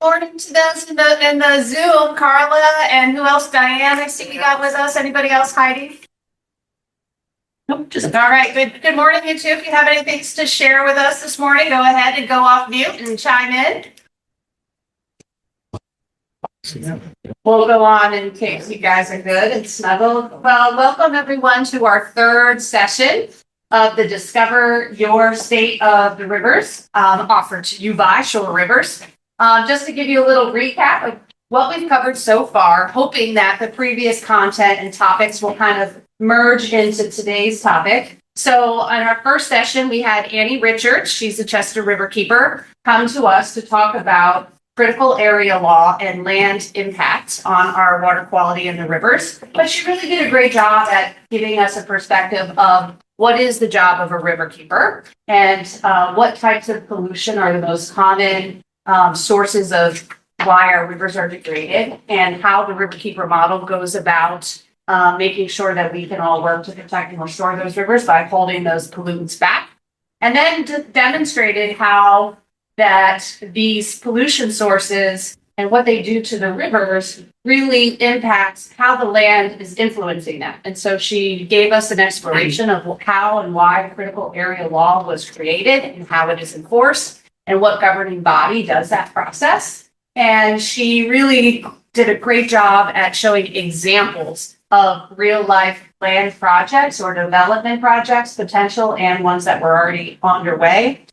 Morning to those in the Zoom, Carla, and who else? Diane, I see we got with us. Anybody else, Heidi? Nope, just all right. Good morning, you two. If you have anything to share with us this morning, go ahead and go off mute and chime in. We'll go on in case you guys are good and snuggled. Well, welcome everyone to our third session of the Discover Your State of the Rivers, offered to you by ShoreRivers. Just to give you a little recap of what we've covered so far, hoping that the previous content and topics will kind of merge into today's topic. So in our first session, we had Annie Richards, she's the Chester River Keeper, come to us to talk about critical area law and land impact on our water quality in the rivers. But she really did a great job at giving us a perspective of what is the job of a river keeper and what types of pollution are the most common sources of why our rivers are degraded, and how the riverkeeper model goes about making sure that we can all work to protect and restore those rivers by holding those pollutants back. And then demonstrated how that these pollution sources and what they do to the rivers really impacts how the land is influencing them. And so she gave us an exploration of how and why critical area law was created and how it is enforced, and what governing body does that process. And she really did a great job at showing examples of real life land projects or development projects, potential and ones that were already underway,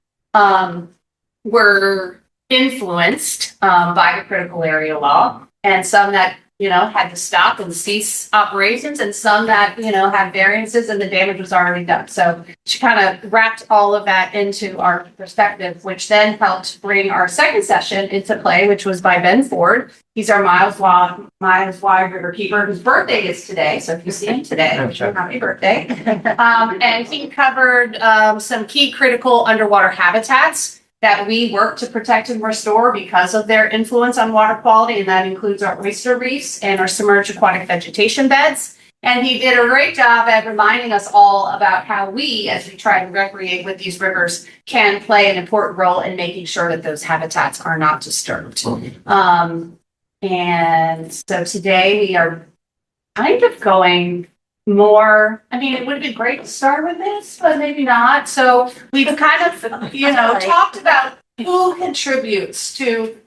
were influenced by the critical area law, and some that had to stop and cease operations, and some that had variances and the damage was already done. So she kind of wrapped all of that into our perspective, which then helped bring our second session into play, which was by Ben Ford. He's our Miles Wide River Keeper, whose birthday is today. So if you see him today, happy birthday. And he covered some key critical underwater habitats that we work to protect and restore because of their influence on water quality, and that includes our oyster reefs and our submerged aquatic vegetation beds. And he did a great job at reminding us all about how we, as we try to recreate with these rivers, can play an important role in making sure that those habitats are not disturbed. And so today we are kind of going more, it would have been great to start with this, but maybe not. So we've kind of, talked about who contributes to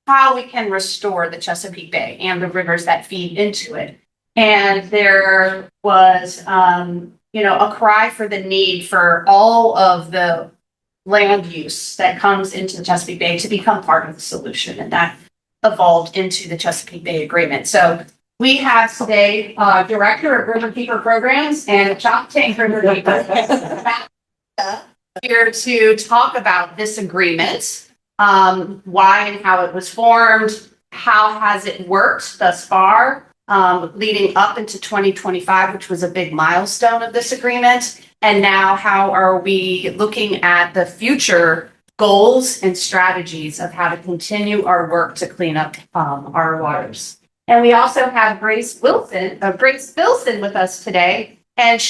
how we can restore the Chesapeake Bay and the rivers that feed into it. And there was, a cry for the need for all of the land use that comes into the Chesapeake Bay to become part of the solution. And that evolved into the Chesapeake Bay Agreement. So we have today Director of Riverkeeper Programs and Choptank Riverkeeper here to talk about this agreement, why and how it was formed, how has it worked thus far, leading up into 2025, which was a big milestone of this agreement, and now how are we looking at the future goals and strategies of how to continue our work to clean up our waters. And we also have Grace Bilson with us today. And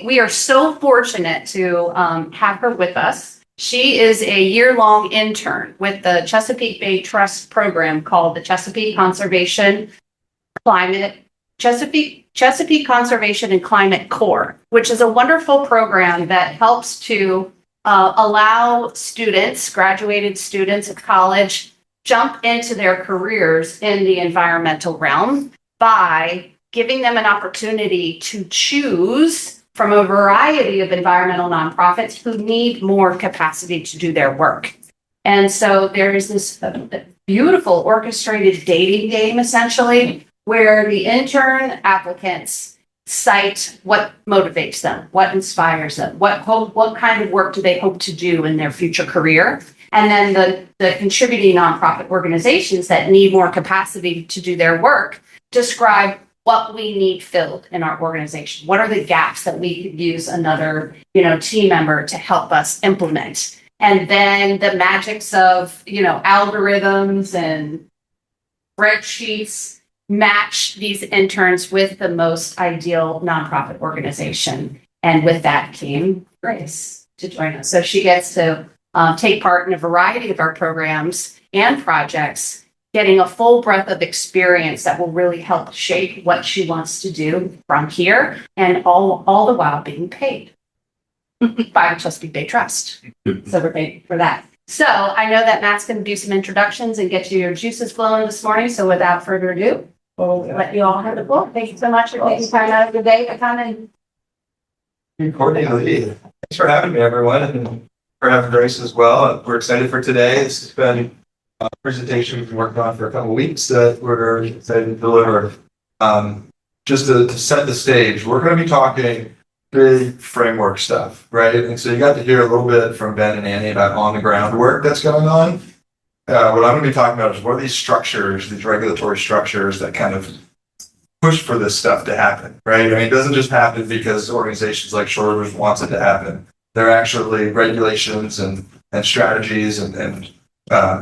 we are so fortunate to have her with us. She is a year-long intern with the Chesapeake Bay Trust program called the Chesapeake Conservation and Climate Corps, which is a wonderful program that helps to allow students, graduated students at college, jump into their careers in the environmental realm by giving them an opportunity to choose from a variety of environmental nonprofits who need more capacity to do their work. And so there is this beautiful orchestrated dating game, essentially, where the intern applicants cite what motivates them, what inspires them, what kind of work do they hope to do in their future career. And then the contributing nonprofit organizations that need more capacity to do their work describe what we need filled in our organization. What are the gaps that we could use another, team member to help us implement? And then the magics of, algorithms and spreadsheets match these interns with the most ideal nonprofit organization. And with that came Grace to join us. So she gets to take part in a variety of our programs and projects, getting a full breadth of experience that will really help shape what she wants to do from here, and all the while being paid by the Chesapeake Bay Trust. So we're paid for that. So I know that Matt's going to do some introductions and get you your juices flowing this morning. So without further ado, we'll let you all have the floor. Thank you so much for taking time out of your day to come and. Courtney, thanks for having me, everyone, and for having Grace as well. We're excited for today. This has been a presentation we've been working on for a couple of weeks that we're excited to deliver. Just to set the stage, we're going to be talking big framework stuff, right? And so you got to hear a little bit from Ben and Annie about on the ground work that's going on. What I'm going to be talking about is what are these structures, these regulatory structures that kind of push for this stuff to happen, right? I mean, it doesn't just happen because organizations like ShoreRivers wants it to happen. There are actually regulations and strategies and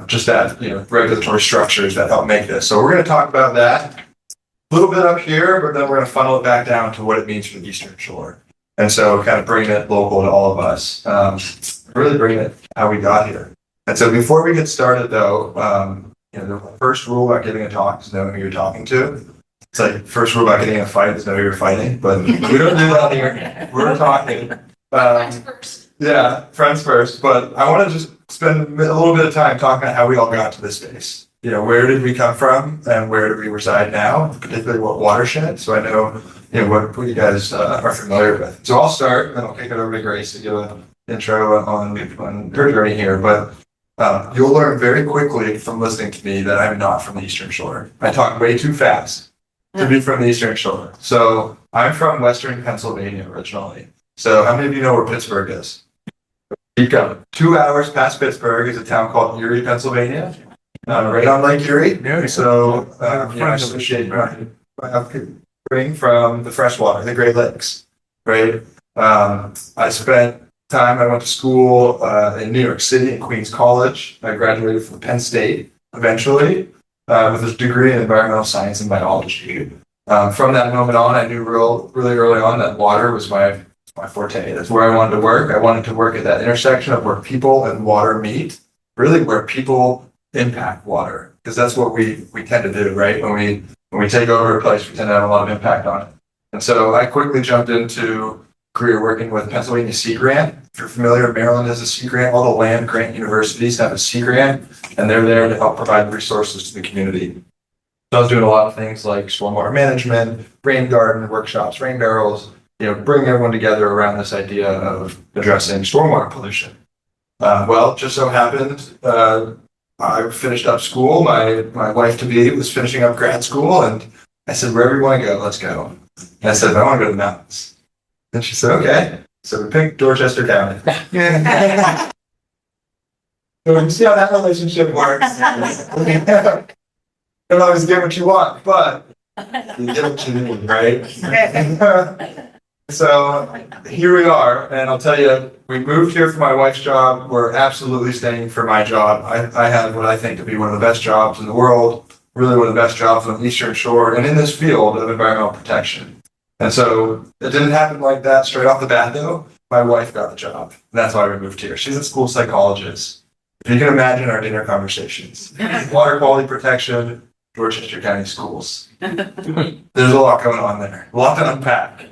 just that, regulatory structures that help make this. So we're going to talk about that a little bit up here, but then we're going to funnel it back down to what it means for the Eastern Shore. And so kind of bring it local to all of us, really bring it how we got here. And so before we get started though, the first rule about giving a talk is know who you're talking to. It's like first rule about getting in a fight is know who you're fighting, but we don't do that here. We're talking. Friends first. Yeah, friends first. But I want to just spend a little bit of time talking about how we all got to this space. Where did we come from and where do we reside now, particularly what watershed? So I know, what you guys are familiar with. So I'll start, and then I'll kick it over to Grace to give an intro on her journey here. But you'll learn very quickly from listening to me that I'm not from the Eastern Shore. I talk way too fast to be from the Eastern Shore. So I'm from Western Pennsylvania originally. So how many of you know where Pittsburgh is? Keep going. 2 hours past Pittsburgh is a town called Erie, Pennsylvania, right on Lake Erie. So I associate my upbringing from the freshwater, the Great Lakes, right? I spent time, I went to school in New York City in Queens College. I graduated from Penn State eventually with a degree in environmental science and biology. From that moment on, I knew really early on that water was my forte. That's where I wanted to work. I wanted to work at that intersection of where people and water meet, really where people impact water, because that's what we tend to do, right? When we take over a place, we tend to have a lot of impact on it. And so I quickly jumped into career working with Pennsylvania Sea Grant. If you're familiar, Maryland has a Sea Grant. All the land grant universities have a Sea Grant, and they're there to help provide resources to the community. So I was doing a lot of things like stormwater management, rain garden workshops, rain barrels, bring everyone together around this idea of addressing stormwater pollution. Just so happened, I finished up school. My wife-to-be was finishing up grad school, and I said, wherever you want to go, let's go. And I said, I want to go to the mountains. And she said, okay. So we picked Dorchester County. So you see how that relationship works. You don't always get what you want, but you get what you need, right? So here we are, and I'll tell you, we moved here for my wife's job. We're absolutely staying for my job. I have what I think to be one of the best jobs in the world, really one of the best jobs on the Eastern Shore, and in this field of environmental protection. And so it didn't happen like that straight off the bat, though. My wife got the job, and that's why we moved here. She's a school psychologist. If you can imagine our dinner conversations, water quality protection, Dorchester County schools. There's a lot going on there, a lot to unpack.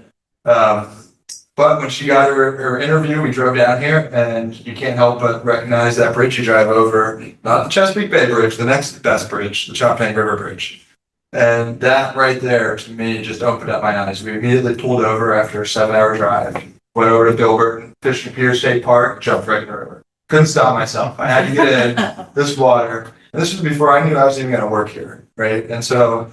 But when she got her interview, we drove down here, and you can't help but recognize that bridge you drive over, not the Chesapeake Bay Bridge, the next best bridge, the Chesapeake River Bridge. And that right there, to me, just opened up my eyes. We immediately pulled over after a 7-hour drive, went over to Gilbert, fished in Pier State Park, jumped right in the river. Couldn't stop myself. I had to get in this water. And this was before I knew I was even going to work here, right? And so,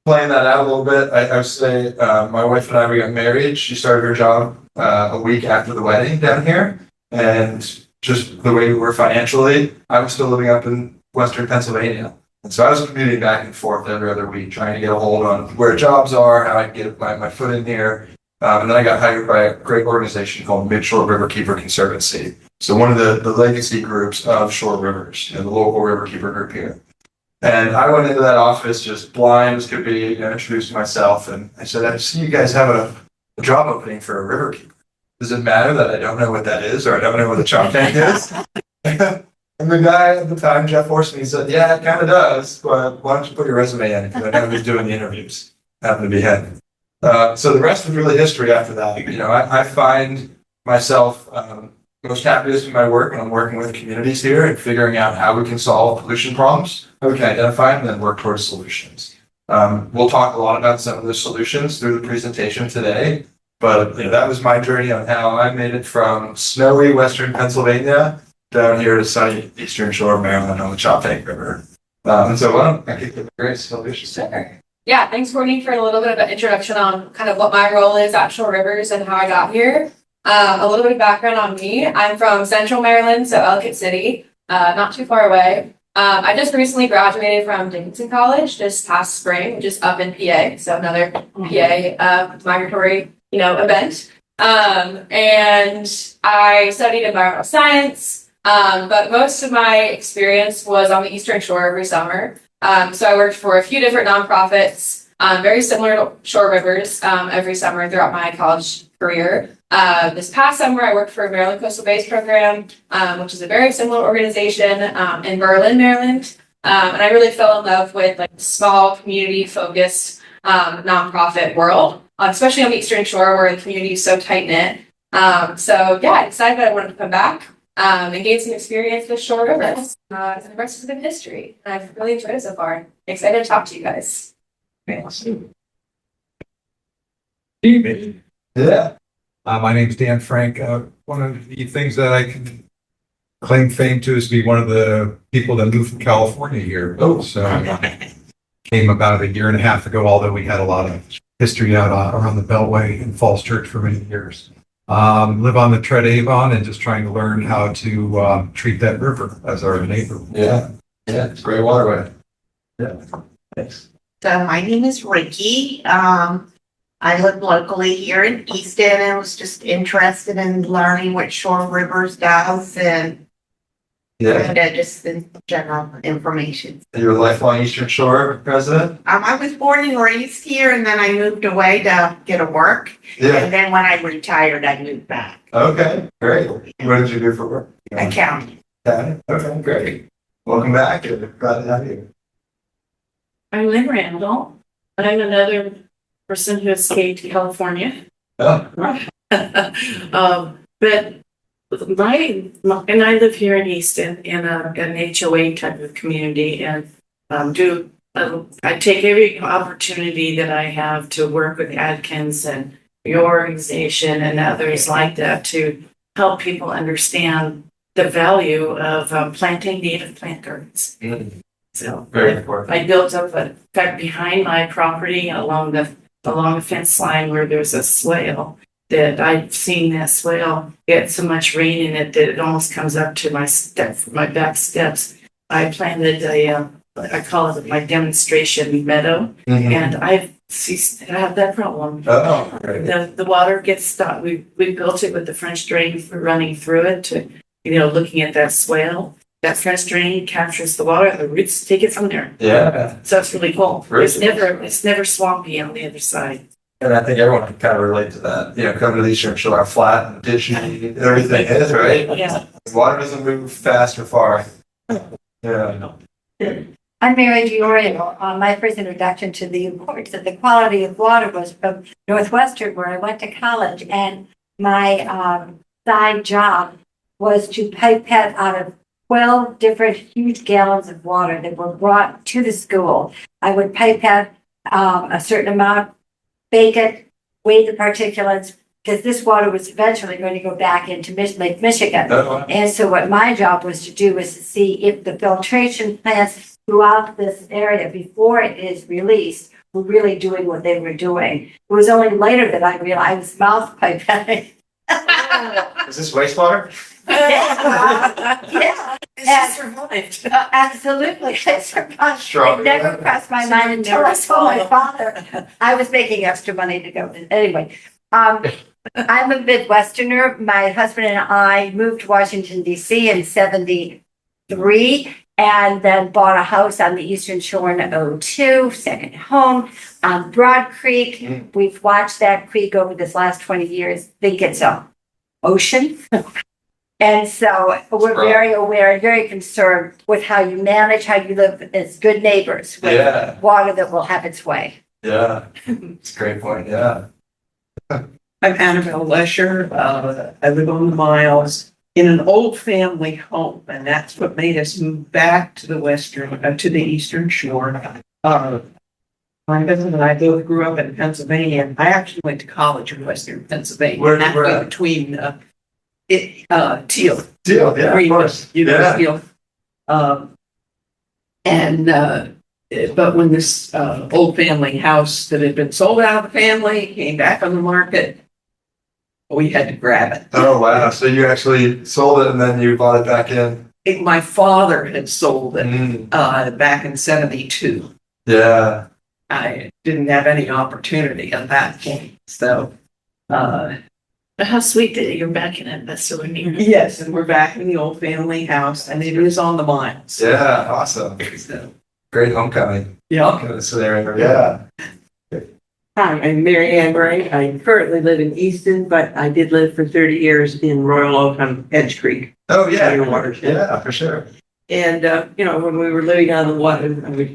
playing that out a little bit, I would say my wife and I, we got married. She started her job a week after the wedding down here. And just the way we were financially, I was still living up in Western Pennsylvania. And so I was commuting back and forth every other week, trying to get a hold on where jobs are, how I can get my foot in here. And then I got hired by a great organization called Mid-Shore Riverkeeper Conservancy. So one of the legacy groups of ShoreRivers, the local riverkeeper group here. And I went into that office just blind as could be, introduced myself, and I said, I see you guys have a job opening for a riverkeeper. does it matter that I don't know what that is, or I don't know what the chop tank is? And the guy at the time, Jeff Horseman, said, yeah, it kind of does, but why don't you put your resume in? Because I know who's doing the interviews. Happened to be him. So the rest is really history after that. I find myself most happiest in my work when I'm working with communities here and figuring out how we can solve pollution problems, how we can identify them, and then work towards solutions. We'll talk a lot about some of the solutions through the presentation today, but that was my journey on how I made it from snowy Western Pennsylvania down here to sunny Eastern Shore of Maryland on the Chesapeake River. And so why don't I kick it to Grace? Sure. Yeah, thanks, Courtney, for a little bit of an introduction on kind of what my role is at ShoreRivers and how I got here. A little bit of background on me. I'm from Central Maryland, so Ellicott City, not too far away. I just recently graduated from Dickinson College this past spring, which is up in PA, so another PA migratory, event. And I studied environmental science, but most of my experience was on the Eastern Shore every summer. So I worked for a few different nonprofits, very similar to ShoreRivers, every summer throughout my college career. This past summer, I worked for a Maryland Coastal Bays program, which is a very similar organization in Berlin, Maryland. And I really fell in love with the small community-focused nonprofit world, especially on the Eastern Shore where the community is so tight-knit. So yeah, I decided that I wanted to come back and gain some experience with ShoreRivers. And the rest is good history. And I've really enjoyed it so far. I'm excited to talk to you guys. Yeah. My name's Dan Frank. One of the things that I can claim fame to is to be one of the people that moved from California here. Oh. So came about a year and a half ago, although we had a lot of history out around the Beltway in Falls Church for many years. Live on the Tread Avon and just trying to learn how to treat that river as our neighbor. Yeah, it's a great waterway. Yeah, thanks. So my name is Ricky. I live locally here in Easton and was just interested in learning what ShoreRivers does and just in general information. You're a lifelong Eastern Shore resident? I was born and raised here and then I moved away to get a work. Yeah. And then when I retired, I moved back. Okay, great. What did you do for work? Accounting. Okay, great. Welcome back. Glad to have you. I'm Lynn Randall. I'm another person who escaped California. Oh. But and I live here in Easton in an HOA type of community, and I take every opportunity that I have to work with Adkins and your organization and others like that to help people understand the value of planting native plant gardens. Mm-hmm. So Very important. I built up in fact behind my property along the fence line where there's a swale that I've seen that swale get so much rain in it that it almost comes up to my back steps. I planted I call it my demonstration meadow, Mm-hmm. and I have that problem. Oh, great. The water gets stopped. We built it with the French drain for running through it to, looking at that swale. That French drain captures the water, the roots take it from there. Yeah. So it's really cool. Very It's never swampy on the other side. And I think everyone can kind of relate to that. Coming to the Eastern Shore, how flat and ditchy everything is, right? Yeah. Water doesn't move fast or far. Yeah. I'm Mary Diorio. My first introduction to the importance of the quality of water was from Northwestern, where I went to college, and my side job was to pipette out of 12 different huge gallons of water that were brought to the school. I would pipette a certain amount, bake it, weigh the particulates, because this water was eventually going to go back into Lake Michigan. And so what my job was to do was to see if the filtration plants throughout this area before it is released were really doing what they were doing. It was only later that I realized mouth pipetting. Is this wastewater? Yeah. It's survived. Absolutely. I survived. Strong. It never crossed my mind until I saw my father. I was making extra money to go. Anyway, I'm a Midwesterner. My husband and I moved to Washington, D.C. in 73 and then bought a house on the Eastern Shore in 2002, second home on Broad Creek. We've watched that creek over this last 20 years. Think it's a ocean. And so we're very aware and very concerned with how you manage, how you live as good neighbors with water that will have its way. Yeah, it's a great point, yeah. I'm Annabelle Lesher. I live on the Miles in an old family home, and that's what made us move back to the Eastern Shore. My husband and I both grew up in Pennsylvania. I actually went to college in Western Pennsylvania. Where halfway between Teal. Deal, yeah, of course. Teal. But when this old family house that had been sold out of the family came back on the market, we had to grab it. Oh, wow. So you actually sold it and then you bought it back in? My father had sold it Mm. back in '72. Yeah. I didn't have any opportunity at that point. So, But how sweet that you're back in it. That's so neat. yes, and we're back in the old family house, and it is on the Miles. Yeah, awesome. So, Great homecoming. yeah. Kind of scenario, yeah. Hi, I'm Mary Ann Bray. I currently live in Easton, but I did live for 30 years in Royal Oak on Edge Creek. Oh, yeah. Your watershed. Yeah, for sure. And, when we were living on the water, I was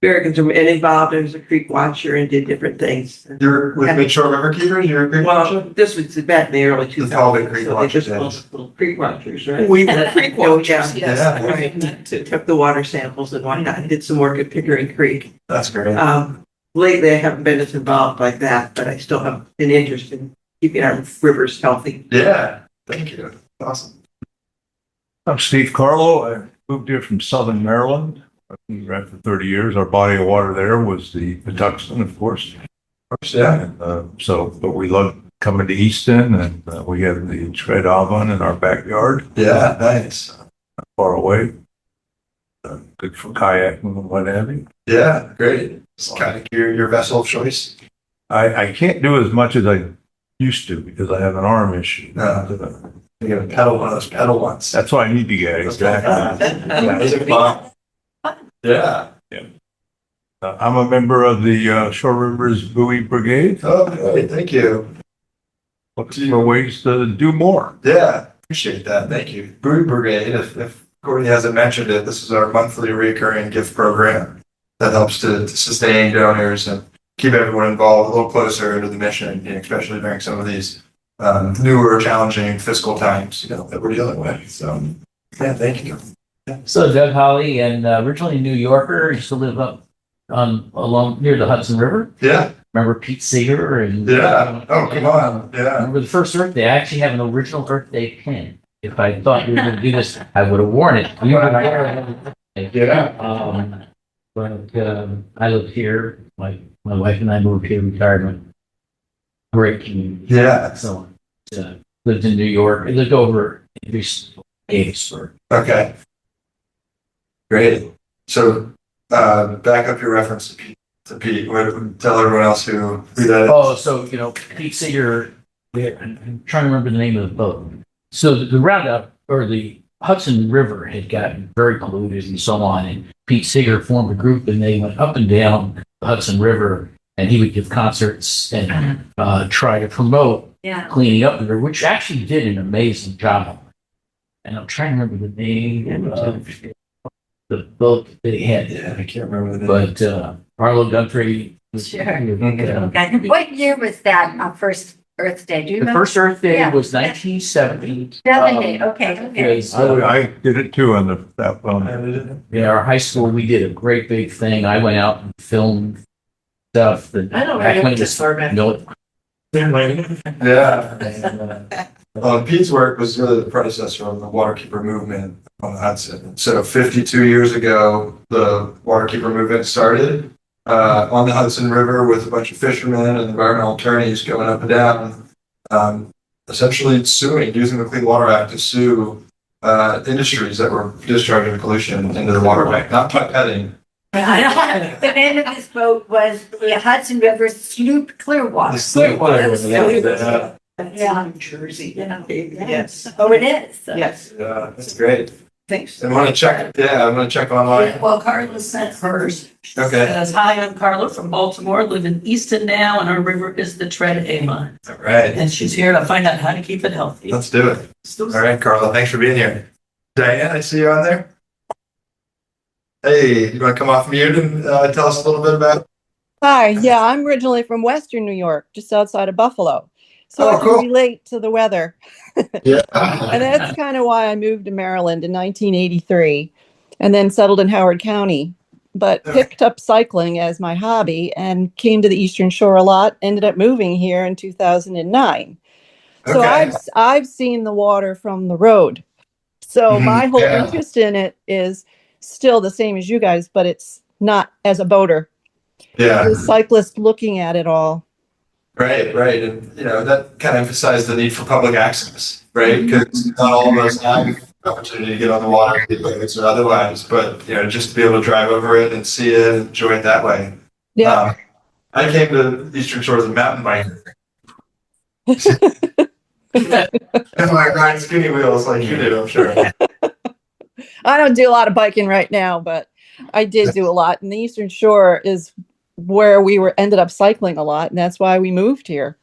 very concerned and involved as a creek watcher and did different things. You're with Big Shore River Keepers? You're a creek Well, watcher? this was back in the early 2000s. The Talbot Creek so they Watcher just called days. us little creek watchers, right? We were creek watchers, Yeah. yes. Yeah. Right. Took the water samples and whatnot. I did some work at Pickering Creek. That's great. Lately, I haven't been as involved like that, but I still have an interest in keeping our rivers healthy. Yeah, thank you. Awesome. I'm Steve Carlo. I moved here from Southern Maryland. I've been around for 30 years. Our body of water there was the Patuxent, of course. Yeah. And, but we love coming to Easton, and we have the Tread Avon in our backyard, Yeah, nice. not far away. Good for kayaking and what have you. Yeah, great. It's kind of your vessel of choice. I can't do as much as I used to because I have an arm issue. You gotta pedal one of those pedal ones. That's what I need to get, exactly. Yeah, those are fun. Yeah. I'm a member of the Shore Rivers Buoy Brigade. Oh, great. Thank you. Looking for ways to do more. Yeah, appreciate that. Thank you. Buoy Brigade, if Courtney hasn't mentioned it, this is our monthly recurring gift program that helps to sustain donors and keep everyone involved a little closer to the mission, especially during some of these newer, challenging fiscal times, that we're dealing with. So, yeah, thank you. So Doug Holly, and originally a New Yorker, used to live up along near the Hudson River. Yeah, Remember Pete Seeger and yeah. Oh, come on. Yeah. Remember the first Earth Day? I actually have an original Earth Day pin. If I thought we were going to do this, I would have worn it. You were there. Yeah. But I live here. My wife and I moved here, retirement. Great community. Yeah. So lived in New York. I lived over in Davisburg. Okay. Great. So, back up your reference to Pete. Tell everyone else who that is. Oh, so, Pete Seeger, I'm trying to remember the name of the boat. So the Roundup, or the Hudson River had gotten very polluted and so on. And Pete Seeger formed a group and they went up and down the Hudson River and he would give concerts and try to promote cleaning up the river, which actually did an amazing job. And I'm trying to remember the name of the boat that he had. Yeah, I can't remember the name. But Arlo Guthrie. Sure. Okay. What year was that first Earth Day? Do you The remember? first Earth Day Yeah. was 1970. 70. Okay. Because, I did it too on that one. yeah, our high school, we did a great big thing. I went out and filmed stuff that. I don't back when remember it this was far back. Yeah. and, Pete's work was really the predecessor of the waterkeeper movement on the Hudson. So 52 years ago, the waterkeeper movement started on the Hudson River with a bunch of fishermen and environmental attorneys going up and down, essentially using the Clean Water Act to sue industries that were discharging pollution into the waterway, not pipetting. The name of this boat was the Hudson River Sloop Clearwater. That's in New Jersey. Yeah. Yes. Oh, it is. Yes. Yeah, that's great. Thanks. I'm gonna check, yeah, I'm gonna check online. Well, Carla sent hers. Okay, Says, hi, I'm Carla from Baltimore, live in Easton now, and our river is the Tread Avon. all right, And she's here to find out how to keep it healthy. let's do it. All right, Carla, thanks for being here. Diane, I see you on there. Hey, you wanna come off mute and tell us a little bit about? Hi, yeah, I'm originally from Western New York, just outside of Buffalo. So Oh, I can cool. relate to the weather. Yeah. And that's kind of why I moved to Maryland in 1983 and then settled in Howard County, but picked up cycling as my hobby and came to the Eastern Shore a lot, ended up moving here in 2009. So Okay. I've seen the water from the road. So my whole Yeah. interest in it is still the same as you guys, but it's not as a boater. Yeah. The cyclist looking at it all. Right, right. And, you know, that kind of emphasized the need for public access, right? Because not all of us have the opportunity to get on the water, boats or otherwise, but, you know, just to be able to drive over it and see it, and enjoy it that way. Yeah. I came to Eastern Shore as a mountain biker. And I ride skinny wheels like you do, I'm sure. I don't do a lot of biking right now, but I did do a lot. And the Eastern Shore is where we ended up cycling a lot, and that's why we moved here.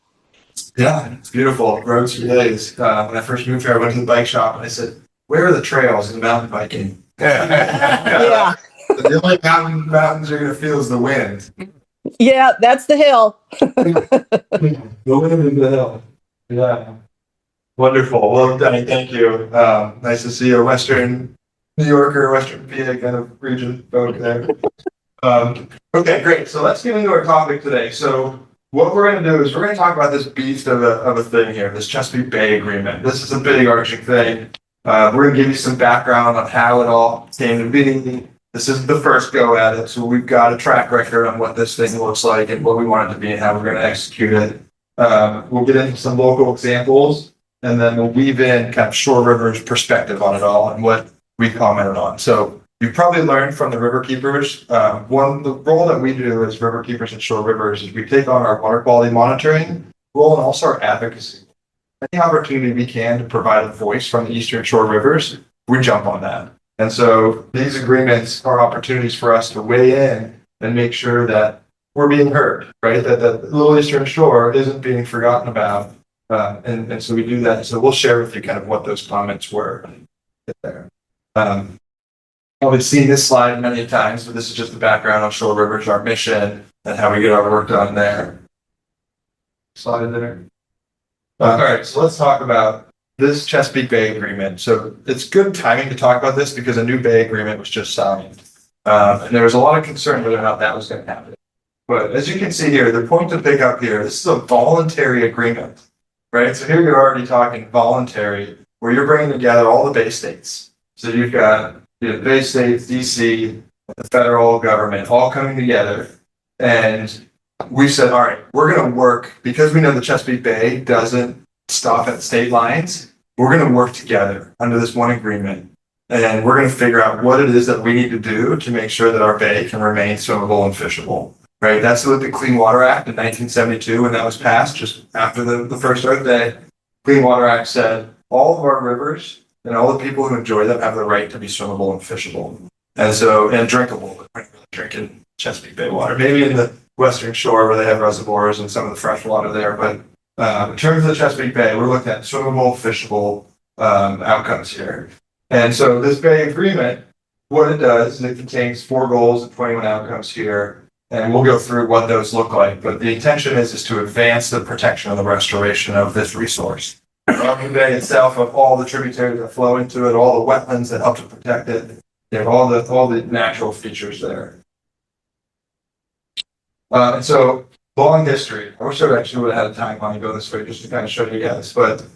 Yeah, it's beautiful. Roads for days. When I first moved here, I went to the bike shop and I said, "Where are the trails in mountain biking?" Yeah. The only mountains you're gonna feel is the wind. Yeah, that's the hill. The wind and the hill. Yeah. Wonderful. Well, Danny, thank you. Nice to see you, a Western New Yorker, Western PA kind of region folk there. Okay, great. So let's get into our topic today. So what we're going to do is we're going to talk about this beast of a thing here, this Chesapeake Bay Agreement. This is a big arching thing. We're going to give you some background on how it all came to be. This isn't the first go at it, so we've got a track record on what this thing looks like and what we want it to be and how we're going to execute it. We'll get into some local examples, and then we'll weave in kind of Shore Rivers perspective on it all and what we commented on. So you've probably learned from the river keepers. The role that we do as river keepers at Shore Rivers is we take on our water quality monitoring role and also our advocacy. Any opportunity we can to provide a voice from the Eastern Shore Rivers, we jump on that. And so these agreements are opportunities for us to weigh in and make sure that we're being heard, right? That the Little Eastern Shore isn't being forgotten about. And so we do that. So we'll share with you kind of what those comments were there. Probably seen this slide many times, but this is just the background on Shore Rivers, our mission, and how we get our work done there. Slide there. All right, so let's talk about this Chesapeake Bay Agreement. So it's good timing to talk about this because a new Bay Agreement was just signed. And there was a lot of concern whether or not that was going to happen. But as you can see here, the point to pick up here, this is a voluntary agreement, right? So here you're already talking voluntary, where you're bringing together all the Bay states. So you've got the Bay states, DC, the federal government, all coming together. And we said, all right, we're going to work, because we know the Chesapeake Bay doesn't stop at state lines, we're going to work together under this one agreement. And we're going to figure out what it is that we need to do to make sure that our bay can remain swimmable and fishable. Right? That's what the Clean Water Act in 1972, when that was passed, just after the first Earth Day, Clean Water Act said all of our rivers and all the people who enjoy them have the right to be swimmable and fishable. And drinkable. We're not really drinking Chesapeake Bay water. Maybe in the Western Shore where they have reservoirs and some of the fresh water there. But in terms of the Chesapeake Bay, we're looking at swimmable, fishable outcomes here. And so this Bay Agreement, what it does is it contains 4 goals and 21 outcomes here. And we'll go through what those look like. But the intention is to advance the protection and the restoration of this resource. The bay itself, of all the tributaries that flow into it, all the wetlands that help to protect it, you have all the natural features there. And so, long history. I wish I actually would have had a timeline to go this way just to kind of show you guys. But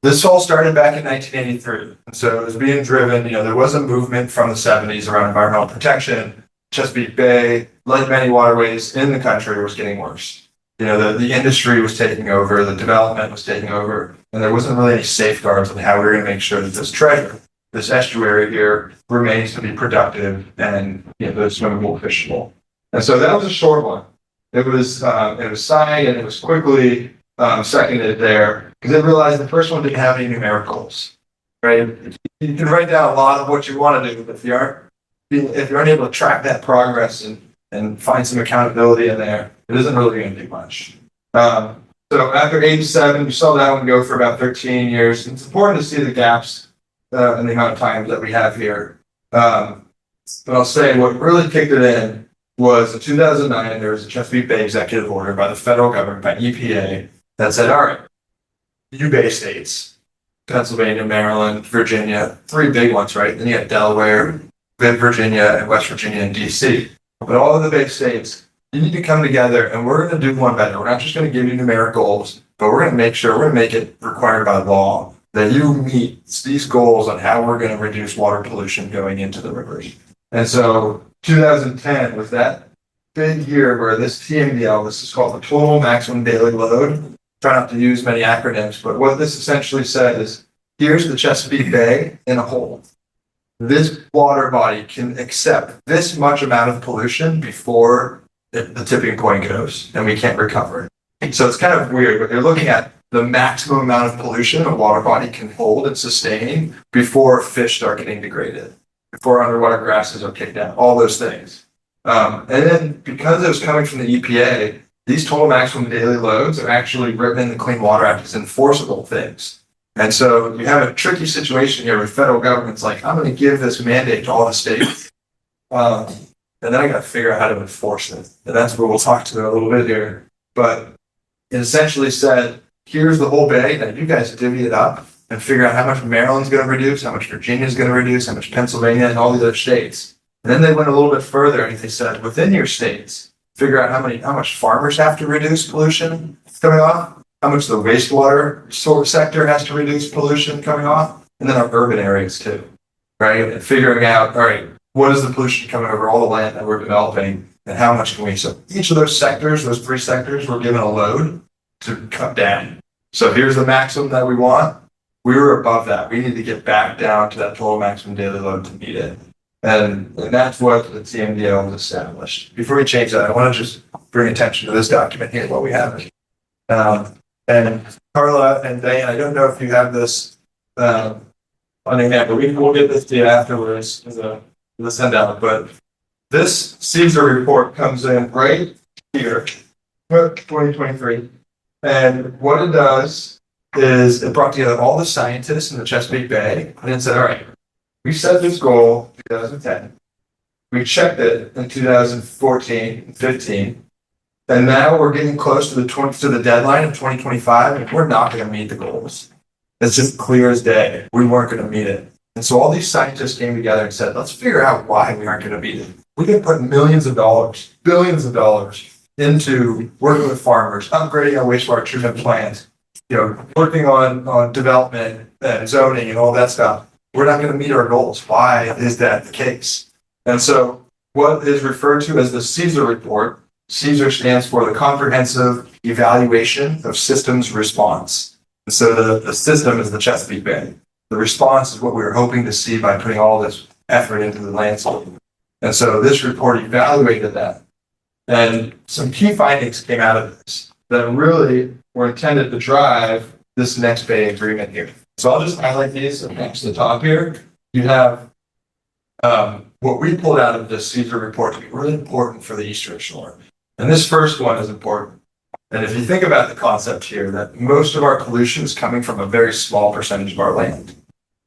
this all started back in 1983. And so it was being driven, there was a movement from the 70s around environmental protection. Chesapeake Bay, like many waterways in the country, was getting worse. The industry was taking over, the development was taking over, and there wasn't really any safeguards on how we were going to make sure that this treasure, this estuary here, remains to be productive and swimmable, fishable. And so that was a short one. It was signed and it was quickly seconded there because they realized the first one didn't have any numericals. right? You can write down a lot of what you want to do, but if you aren't able to track that progress and find some accountability in there, it isn't really going to do much. So after 87, you saw that one go for about 13 years. It's important to see the gaps in the amount of time that we have here. But I'll say what really kicked it in was in 2009, there was a Chesapeake Bay executive order by the federal government, by EPA, that said, all right, you Bay states, Pennsylvania, Maryland, Virginia, 3 big ones, right? Then you had Delaware, Virginia, and West Virginia, and DC. But all of the Bay states, you need to come together and we're going to do one better. We're not just going to give you numeric goals, but we're going to make it required by law that you meet these goals on how we're going to reduce water pollution going into the rivers. And so 2010 was that big year where this TMDL, this is called the total maximum daily load. Try not to use many acronyms, but what this essentially said is, here's the Chesapeake Bay in a whole. This water body can accept this much amount of pollution before the tipping point goes, and we can't recover it. So it's kind of weird, but you're looking at the maximum amount of pollution a water body can hold and sustain before fish start getting degraded, before underwater grasses are kicked out, all those things. And then because it was coming from the EPA, these total maximum daily loads are actually written in the Clean Water Act as enforceable things. And so you have a tricky situation here with federal government's like, I'm going to give this mandate to all the states. And then I got to figure out how to enforce it. And that's what we'll talk to a little bit here. But it essentially said, here's the whole bay. Now you guys divvy it up and figure out how much Maryland's going to reduce, how much Virginia's going to reduce, how much Pennsylvania and all the other states. And then they went a little bit further and they said, within your states, figure out how much farmers have to reduce pollution coming off, how much the wastewater sector has to reduce pollution coming off, and then our urban areas too, right? And figuring out, all right, what is the pollution coming over all the land that we're developing and how much can we? So each of those sectors, those 3 sectors, were given a load to cut down. So here's the maximum that we want. We were above that. We need to get back down to that total maximum daily load to meet it. And that's what the TMDL was established. Before we change that, I want to just bring attention to this document here while we have it. And Carla and Diane, I don't know if you have this on your hand, but we'll get this to you afterwards as a send-out. But this Caesar report comes in right here, 2023. And what it does is it brought together all the scientists in the Chesapeake Bay and it said, all right, we set this goal in 2010. We checked it in 2014 and 15. And now we're getting close to the deadline of 2025, and we're not going to meet the goals. It's just clear as day. We weren't going to meet it. And so all these scientists came together and said, let's figure out why we aren't going to meet it. We can put millions of dollars, billions of dollars into working with farmers, upgrading our wastewater treatment plants, working on development and zoning and all that stuff. We're not going to meet our goals. Why is that the case? And so what is referred to as the Caesar report, Caesar stands for the Comprehensive Evaluation of Systems Response. And so the system is the Chesapeake Bay. The response is what we were hoping to see by putting all this effort into the landscape. And so this report evaluated that. And some key findings came out of this that really were intended to drive this next Bay agreement here. So I'll just highlight these next to the top here. You have what we pulled out of this Caesar report to be really important for the Eastern Shore. And this first one is important. And if you think about the concept here, that most of our pollution is coming from a very small percentage of our land,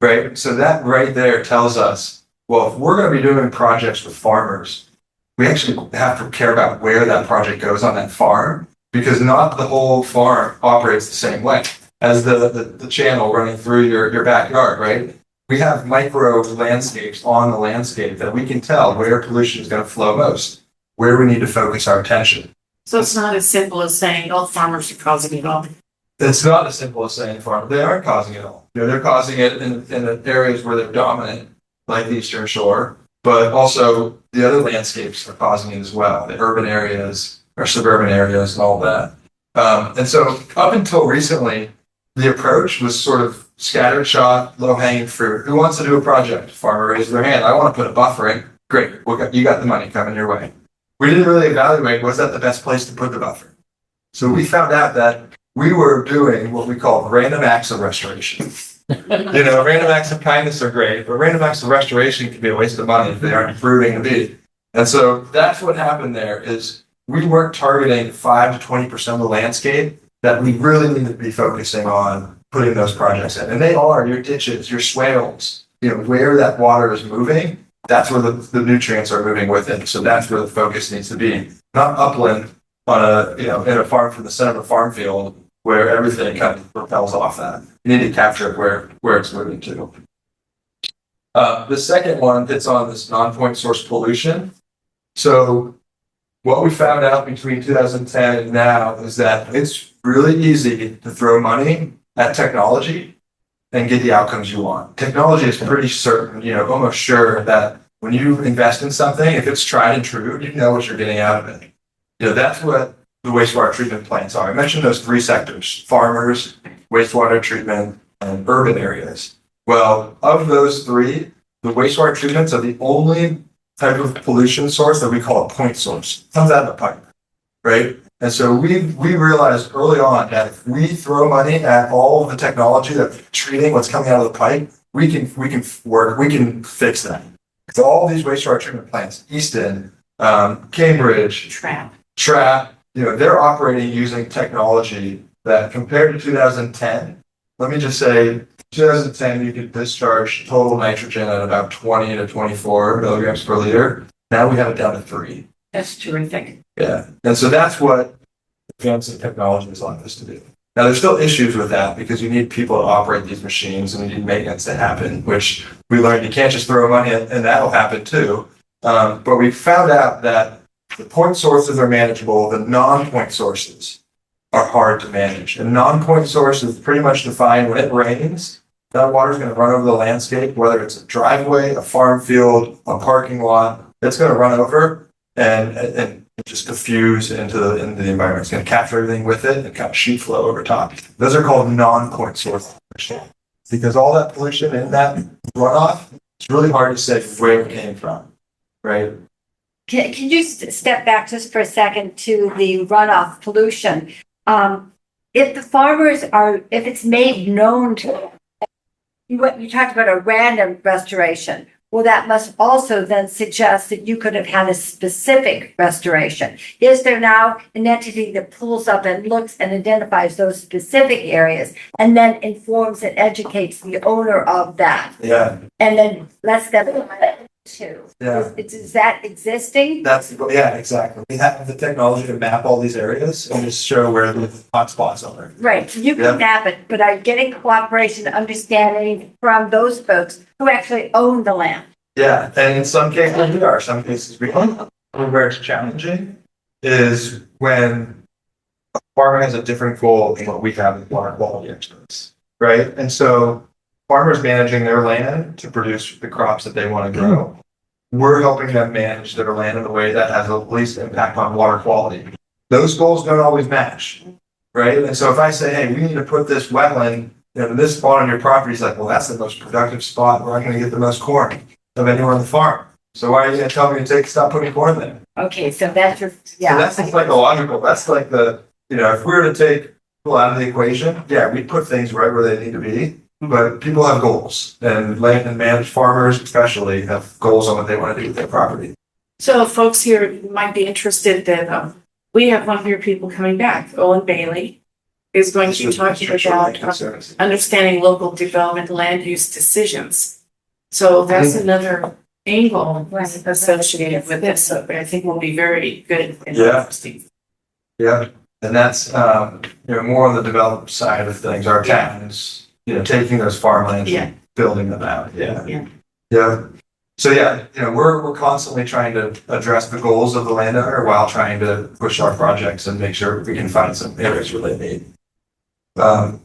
right? So that right there tells us, well, if we're going to be doing projects with farmers, we actually have to care about where that project goes on that farm, because not the whole farm operates the same way as the channel running through your backyard, right? We have micro landscapes on the landscape that we can tell where pollution is going to flow most, where we need to focus our attention. So it's not as simple as saying, oh, farmers are causing it all. It's not as simple as saying farmers. They aren't causing it all. They're causing it in the areas where they're dominant, like the Eastern Shore, but also the other landscapes are causing it as well. The urban areas or suburban areas and all that. And so up until recently, the approach was sort of scattered shot, low hanging fruit. Who wants to do a project? Farmer raised their hand. I want to put a buffer in. Great. You got the money coming your way. We didn't really evaluate, was that the best place to put the buffer? So we found out that we were doing what we call random acts of restoration. You know, random acts of kindness are great, but random acts of restoration can be a waste of money if they aren't proving to be. And so that's what happened there is we weren't targeting 5 to 20% of the landscape that we really need to be focusing on putting those projects in. And they are your ditches, your swales, you know, where that water is moving, that's where the nutrients are moving with it. So that's where the focus needs to be. Not upland on a, you know, in a farm from the center of a farm field where everything kind of propels off that. You need to capture it where it's moving to. The second one hits on this non-point source pollution. So what we found out between 2010 and now is that it's really easy to throw money at technology and get the outcomes you want. Technology is pretty certain, you know, almost sure that when you invest in something, if it's tried and true, you know what you're getting out of it. You know, that's what the wastewater treatment plants are. I mentioned those three sectors: farmers, wastewater treatment, and urban areas. Well, of those three, the wastewater treatments are the only type of pollution source that we call a point source. It comes out of a pipe, right? And so we realized early on that if we throw money at all of the technology that's treating what's coming out of the pipe, we can fix that. So all these wastewater treatment plants, Easton, Cambridge, Trap, you know, they're operating using technology that compared to 2010, let me just say, 2010, you could discharge total nitrogen at about 20 to 24 milligrams per liter. Now we have it down to 3. That's terrific. Yeah. And so that's what advancing technology has allowed us to do. Now, there's still issues with that because you need people to operate these machines and you need maintenance to happen, which we learned you can't just throw money at, and that'll happen too. But we found out that the point sources are manageable, the non-point sources are hard to manage. A non-point source is pretty much defined when it rains, that water is going to run over the landscape, whether it's a driveway, a farm field, a parking lot, it's going to run over and just diffuse into the environment. It's going to capture everything with it and kind of sheet flow over top. Those are called non-point source pollution. Because all that pollution in that runoff, it's really hard to say where it came from, right? Can you step back just for a second to the runoff pollution? If the farmers if it's made known to, what you talked about a random restoration, well, that must also then suggest that you could have had a specific restoration. Is there now an entity that pulls up and looks and identifies those specific areas and then informs and educates the owner of that? Yeah. And then lets them too. Yeah. Is that existing? Yeah, exactly. We have the technology to map all these areas and just show where the hot spots are. Right, you can map it, but are you getting cooperation, understanding from those folks who actually own the land? Yeah, and in some cases we are, some cases we aren't. Where it's challenging is when a farmer has a different goal than what we have as water quality experts, right? And so farmers managing their land to produce the crops that they want to grow. We're helping them manage their land in a way that has the least impact on water quality. Those goals don't always match, right? And so if I say, hey, we need to put this wetland, you know, this spot on your property, is like, well, that's the most productive spot where I'm going to get the most corn of anywhere on the farm. So why are you going to tell me to stop putting corn there? Okay, so that's your, So that's the psychological, that's like the, you know, if we were to take people out of the equation, yeah, we'd put things right where they need to be. But people have goals, and land and managed farmers especially have goals on what they want to do with their property. So folks here might be interested that we have one of your people coming back, Owen Bailey, is going to be talking about understanding local development land use decisions. So that's another angle associated with this, so I think will be very good and interesting. Yeah, and that's you know, more on the development side of things. Our town is, you know, taking those farmlands and building them out. Yeah. So yeah, you know, we're constantly trying to address the goals of the landowner while trying to push our projects and make sure we can find some areas where they need. So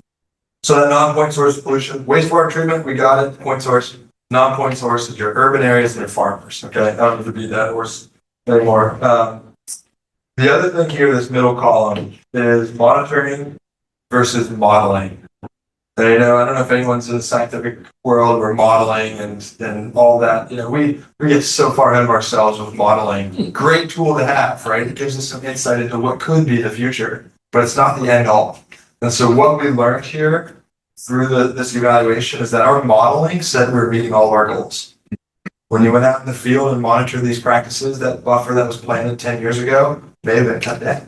that non-point source pollution, wastewater treatment, we got it. Point source, non-point source is your urban areas and your farmers. Okay, I don't have to beat that horse anymore. The other thing here, this middle column, is monitoring versus modeling. And I don't know if anyone's in the scientific world where modeling and all that, you know, we get so far ahead of ourselves with modeling. Great tool to have, right? It gives us some insight into what could be the future, but it's not the end all. And so what we learned here through this evaluation is that our modeling said we were meeting all of our goals. When you went out in the field and monitored these practices, that buffer that was planted 10 years ago may have been cut down.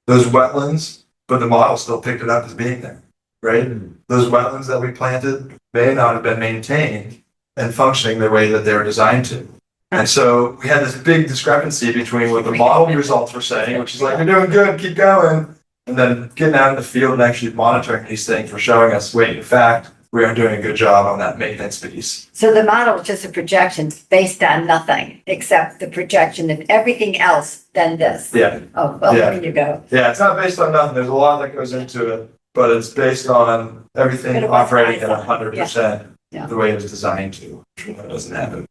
Those wetlands, but the model still picked it up as being there, right? Those wetlands that we planted may not have been maintained and functioning the way that they were designed to. And so we had this big discrepancy between what the model results were saying, which is like, you're doing good, keep going. And then getting out in the field and actually monitoring these things were showing us, wait, in fact, we aren't doing a good job on that maintenance piece. So the model is just a projection based on nothing except the projection of everything else than this. Yeah. Oh, well, Yeah. there you go. Yeah, it's not based on nothing. There's a lot that goes into it, but it's based on everything But it was operating at nice. 100% Yeah. the way it was designed to, which doesn't happen.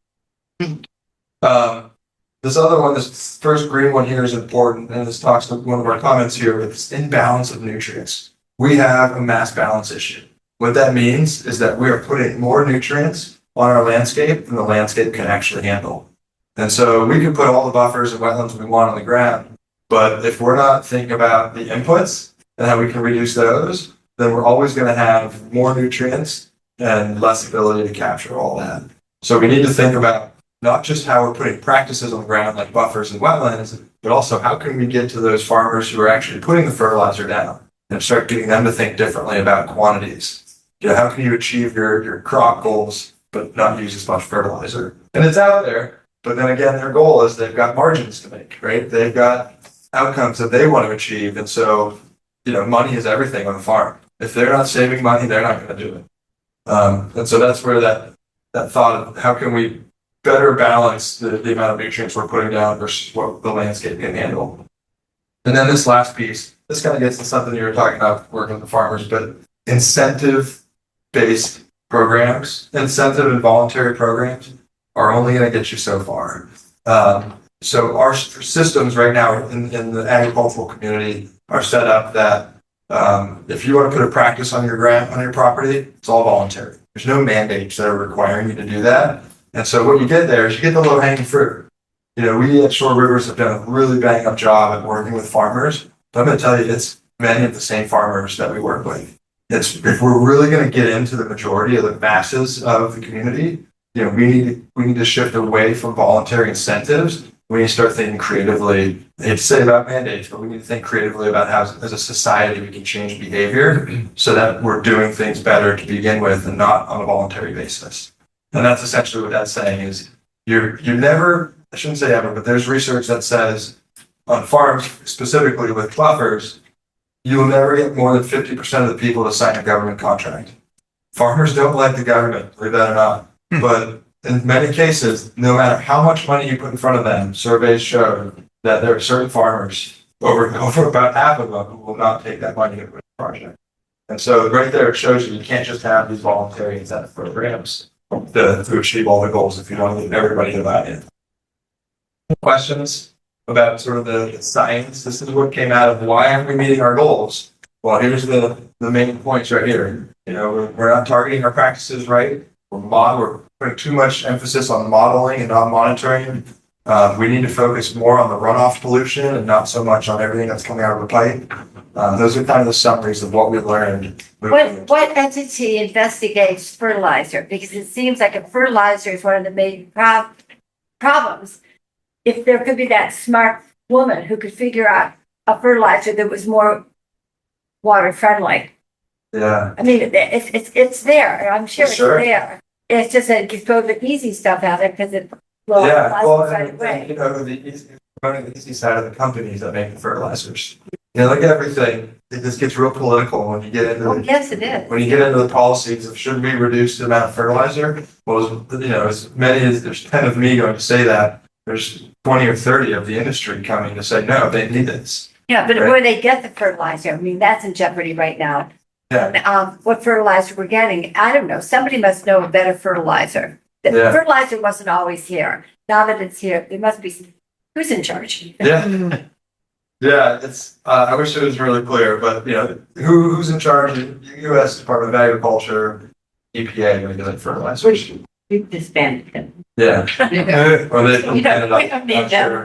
This other one, this first green one here is important, and this talks to one of our comments here, it's imbalance of nutrients. We have a mass balance issue. What that means is that we are putting more nutrients on our landscape than the landscape can actually handle. And so we can put all the buffers and wetlands we want on the ground, but if we're not thinking about the inputs and how we can reduce those, then we're always going to have more nutrients and less ability to capture all that. So we need to think about not just how we're putting practices on the ground like buffers and wetlands, but also how can we get to those farmers who are actually putting the fertilizer down and start getting them to think differently about quantities. You know, how can you achieve your crop goals but not use as much fertilizer? And it's out there, but then again, their goal is they've got margins to make, right? They've got outcomes that they want to achieve, and so money is everything on the farm. If they're not saving money, they're not going to do it. And so that's where that thought of how can we better balance the amount of nutrients we're putting down versus what the landscape can handle. And then this last piece, this kind of gets to something you were talking about working with the farmers, but incentive-based programs, incentive and voluntary programs are only going to get you so far. So our systems right now in the agricultural community are set up that if you want to put a practice on your property, it's all voluntary. There's no mandates that are requiring you to do that. And so what you get there is you get the low hanging fruit. We at ShoreRivers have done a really bang up job at working with farmers. But I'm going to tell you, it's many of the same farmers that we work with. If we're really going to get into the majority of the masses of the community, we need to shift away from voluntary incentives. We need to start thinking creatively. I hate to say about mandates, but we need to think creatively about how, as a society, we can change behavior so that we're doing things better to begin with and not on a voluntary basis. And that's essentially what that's saying is you're never, I shouldn't say ever, but there's research that says on farms, specifically with buffers, you'll never get more than 50% of the people to sign a government contract. Farmers don't like the government, believe that or not. But in many cases, no matter how much money you put in front of them, surveys show that there are certain farmers, over about half of them, who will not take that money to put in the project. And so right there, it shows you can't just have these voluntary incentive programs to achieve all the goals if you don't get everybody to buy in. Questions about sort of the science? This is what came out of why aren't we meeting our goals? Well, here's the main points right here. We're not targeting our practices right. We're putting too much emphasis on modeling and not monitoring. We need to focus more on the runoff pollution and not so much on everything that's coming out of the pipe. Those are kind of the summaries of what we learned. What entity investigates fertilizer? Because it seems like a fertilizer is one of the main problems. If there could be that smart woman who could figure out a fertilizer that was more water friendly. Yeah. I mean, it's there. I'm sure it's Sure. there. It's just that you throw the easy stuff out there because it will right away. Promoting the easy side of the companies that make the fertilizers. Like everything, it just gets real political when you get into Oh, yes, it is. when you get into the policies of should we reduce the amount of fertilizer. Well, as many as there's 10 of me going to say that, there's 20 or 30 of the industry coming to say no, they need this. Yeah, but Right. where they get the fertilizer, I mean, that's in jeopardy right now. Yeah. What fertilizer we're getting, I don't know. Somebody must know a better fertilizer. The Yeah. fertilizer wasn't always here. Now that it's here, there must be who's in charge. Yeah. Yeah, it's. I wish it was really clear, but who's in charge? U.S. Department of Agriculture, EPA, regulate fertilizers. We've disbanded them. Yeah. Or they We don't need them.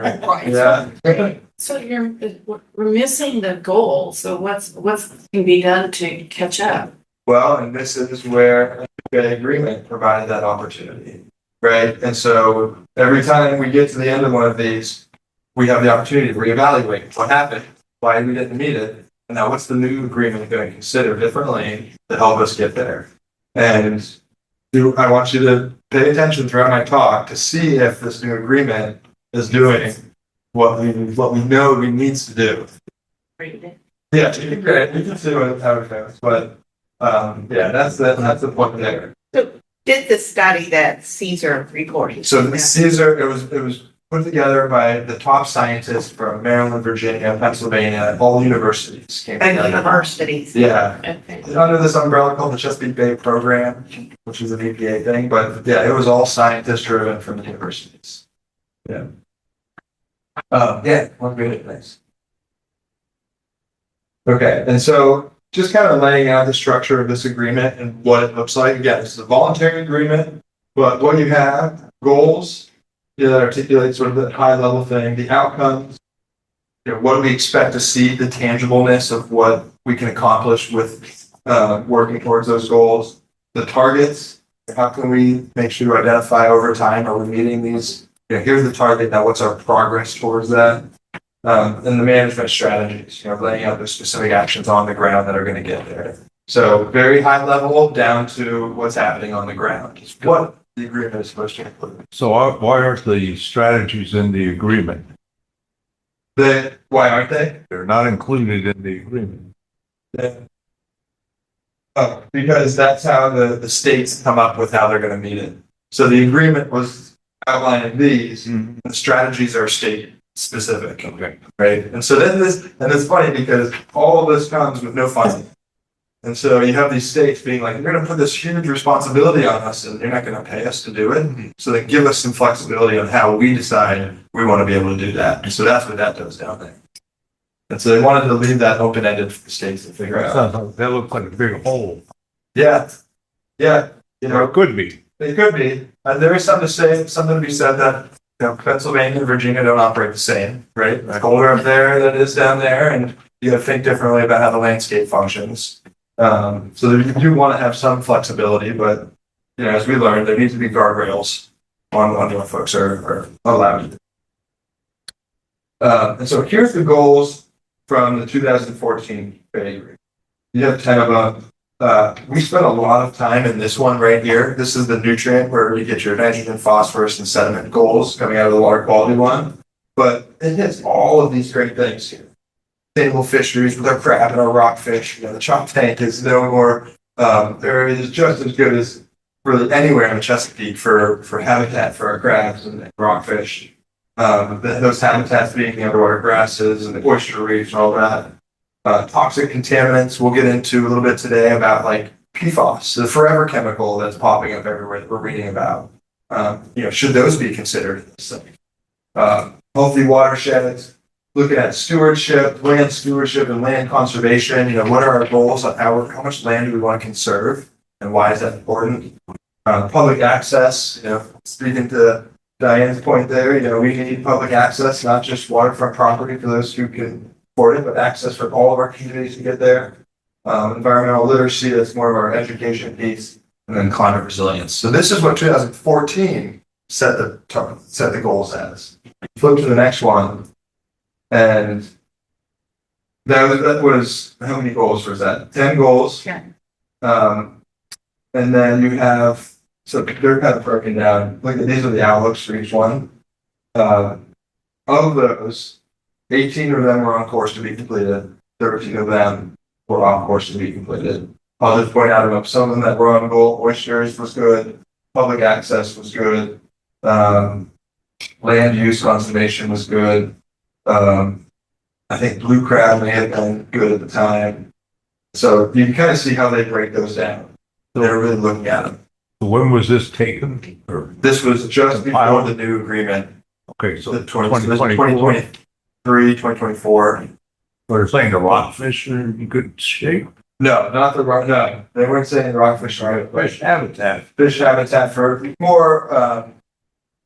Yeah. So we're missing the goal. So what's can be done to catch up? Well, and this is where the agreement provided that opportunity, right? And so every time we get to the end of one of these, we have the opportunity to reevaluate what happened, why we didn't meet it, and now what's the new agreement going to consider differently to help us get there? And I want you to pay attention throughout my talk to see if this new agreement is doing what we know we needs to do. Yeah, you can see how it goes, but yeah, that's the point there. So did the study that Caesar reported? So the Caesar, it was put together by the top scientists from Maryland, Virginia, Pennsylvania, all universities came And together. universities. Yeah, Okay. under this umbrella called the Chesapeake Bay program, which is an EPA thing, but yeah, it was all scientist driven from the universities. Yeah. Yeah, one great place. Okay, and so just kind of laying out the structure of this agreement and what it looks like. Again, this is a voluntary agreement, but what you have, goals, that articulate sort of the high level thing, the outcomes, what do we expect to see, the tangibleness of what we can accomplish with working towards those goals, the targets, how can we make sure to identify over time, are we meeting these, here's the target, now what's our progress towards that? And the management strategies, laying out the specific actions on the ground that are going to get there. So very high level down to what's happening on the ground. What the agreement is supposed to include. So why aren't the strategies in the agreement? Why aren't they? They're not included in the agreement. Oh, because that's how the states come up with how they're going to meet it. So the agreement was outlining these, and the strategies are state specific. Okay. Right. And so then it's funny because all of this comes with no funding. And so you have these states being like, you're going to put this huge responsibility on us and you're not going to pay us to do it. So then give us some flexibility on how we decide we want to be able to do that. And so that's what that does down there. And so they wanted to leave that open-ended for the states to figure out. That looks like a big hole. Yeah. Yeah. Or it could be. It could be. There is something to be said that Pennsylvania and Virginia don't operate the same, right? It's colder up there than it is down there, and you got to think differently about how the landscape functions. So you do want to have some flexibility, but as we learned, there needs to be guardrails on what folks are allowed. And so here's the goals from the 2014 Bay Agreement. You have kind of we spent a lot of time in this one right here. This is the nutrient where you get your nitrogen, phosphorus, and sediment goals coming out of the water quality one. But it hits all of these great things here. Sustainable fisheries with our crab and our rockfish. The chop tank is no more, there is just as good as really anywhere in the Chesapeake for habitat for our crabs and rockfish. Those habitats being the underwater grasses and the oyster reefs and all that. Toxic contaminants we'll get into a little bit today about like PFAS, the forever chemical that's popping up everywhere that we're reading about. Should those be considered? Healthy watersheds, looking at stewardship, land stewardship and land conservation. What are our goals on how much land do we want to conserve and why is that important? Public access, speaking to Diane's point there, we need public access, not just waterfront property for those who can afford it, but access for all of our communities to get there. Environmental literacy, that's more of our education piece, and then climate resilience. So this is what 2014 set the goals as. Flip to the next one, and that was how many goals was that? 10 goals. Yeah. And then you have, so they're kind of broken down. Look at these are the outlooks for each one. Of those, 18 of them were on course to be completed. 13 of them were on course to be completed. I'll just point out some of them that were on goal. Oysters was good. Public access was good. Land use conservation was good. I think blue crab may have been good at the time. So you can kind of see how they break those down. So they're really looking at them. When was this taken? Or, This was just before the new agreement. okay, so The 2024. 2023, 2024. They're saying the rockfish are in good shape. No, not the rock. No, they weren't saying rockfish are Fish habitat. fish habitat for more.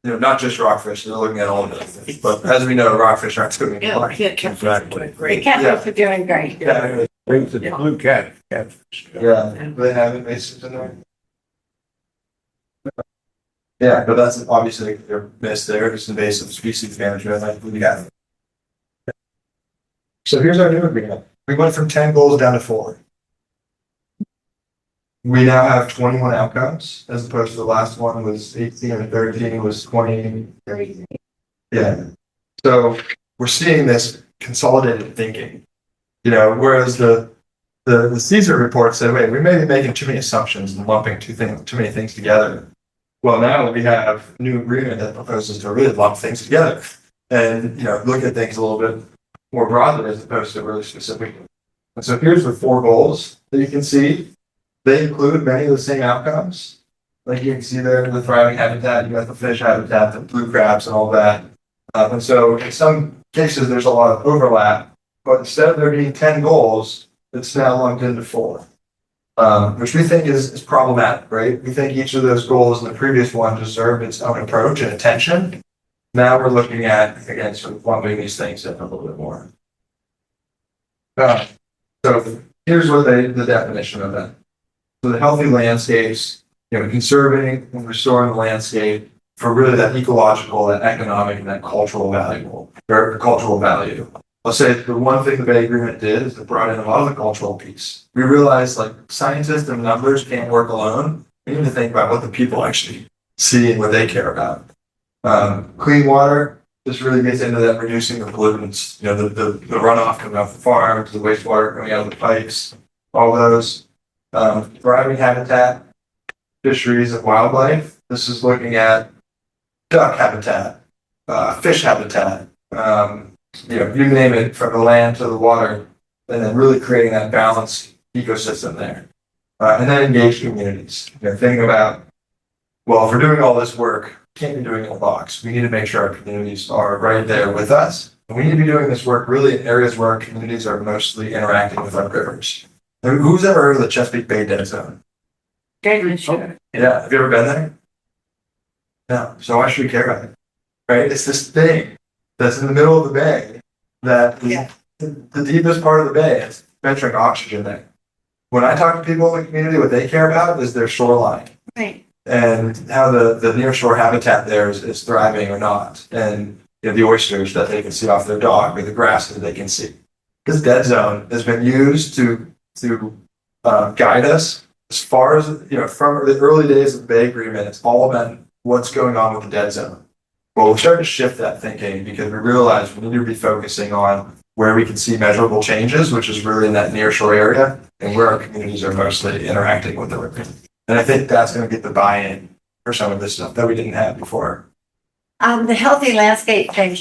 Not just rockfish. They're looking at all of it. But as we know, rockfish aren't swimming. Yeah, catfish are doing The great. catfish are doing great. Yeah, Blue cat. catfish. Yeah, do they have invasives in there? Yeah, but that's obviously they're missed there, just invasive species management, like we got. So here's our new agreement. We went from 10 goals down to 4. We now have 21 outcomes, as opposed to the last one was 18 or 13, was 20. Yeah. So we're seeing this consolidated thinking, whereas the Caesar report said, wait, we may be making too many assumptions and lumping too many things together. Well, now we have a new agreement that proposes to really lump things together and, look at things a little bit more broadly as opposed to really specific. And so here's the 4 goals that you can see. They include many of the same outcomes. Like you can see there, the thriving habitat, you got the fish habitat, the blue crabs and all that. And so in some cases, there's a lot of overlap, but instead of there being 10 goals, it's now lumped into 4. Which we think is problematic, right? We think each of those goals in the previous one deserved its own approach and attention. Now we're looking at, again, sort of lumping these things in a little bit more. So here's what the definition of that. So the healthy landscapes, conserving and restoring the landscape for really that ecological, that economic, and that cultural value. I'll say the one thing the Bay Agreement did is it brought in a lot of the cultural piece. We realized scientists and numbers can't work alone. We need to think about what the people actually see and what they care about. Clean water just really gets into that reducing the pollutants, the runoff coming off the farms, the wastewater coming out of the pipes, all those. Thriving habitat, fisheries and wildlife. This is looking at duck habitat, fish habitat, you name it, from the land to the water, and then really creating that balanced ecosystem there. And then engage communities. Thinking about, well, if we're doing all this work, we can't be doing it in a box. We need to make sure our communities are right there with us. And we need to be doing this work really in areas where our communities are mostly interacting with our rivers. Who's ever heard of the Chesapeake Bay Dead Zone? Sure. Yeah, have you ever been there? No, so why should we care about it? Right? It's this thing that's in the middle of the bay that is the deepest part of the bay. It's venturing oxygen there. When I talk to people in the community, what they care about is their shoreline. Right. And how the nearshore habitat there is thriving or not. And the oysters that they can see off their dock or the grass that they can see. This dead zone has been used to guide us as far as, from the early days of the Bay Agreement. It's all about what's going on with the dead zone. Well, we started to shift that thinking because we realized we need to be focusing on where we can see measurable changes, which is really in that nearshore area and where our communities are mostly interacting with the river. And I think that's going to get the buy-in for some of this stuff that we didn't have before. The healthy landscape thing,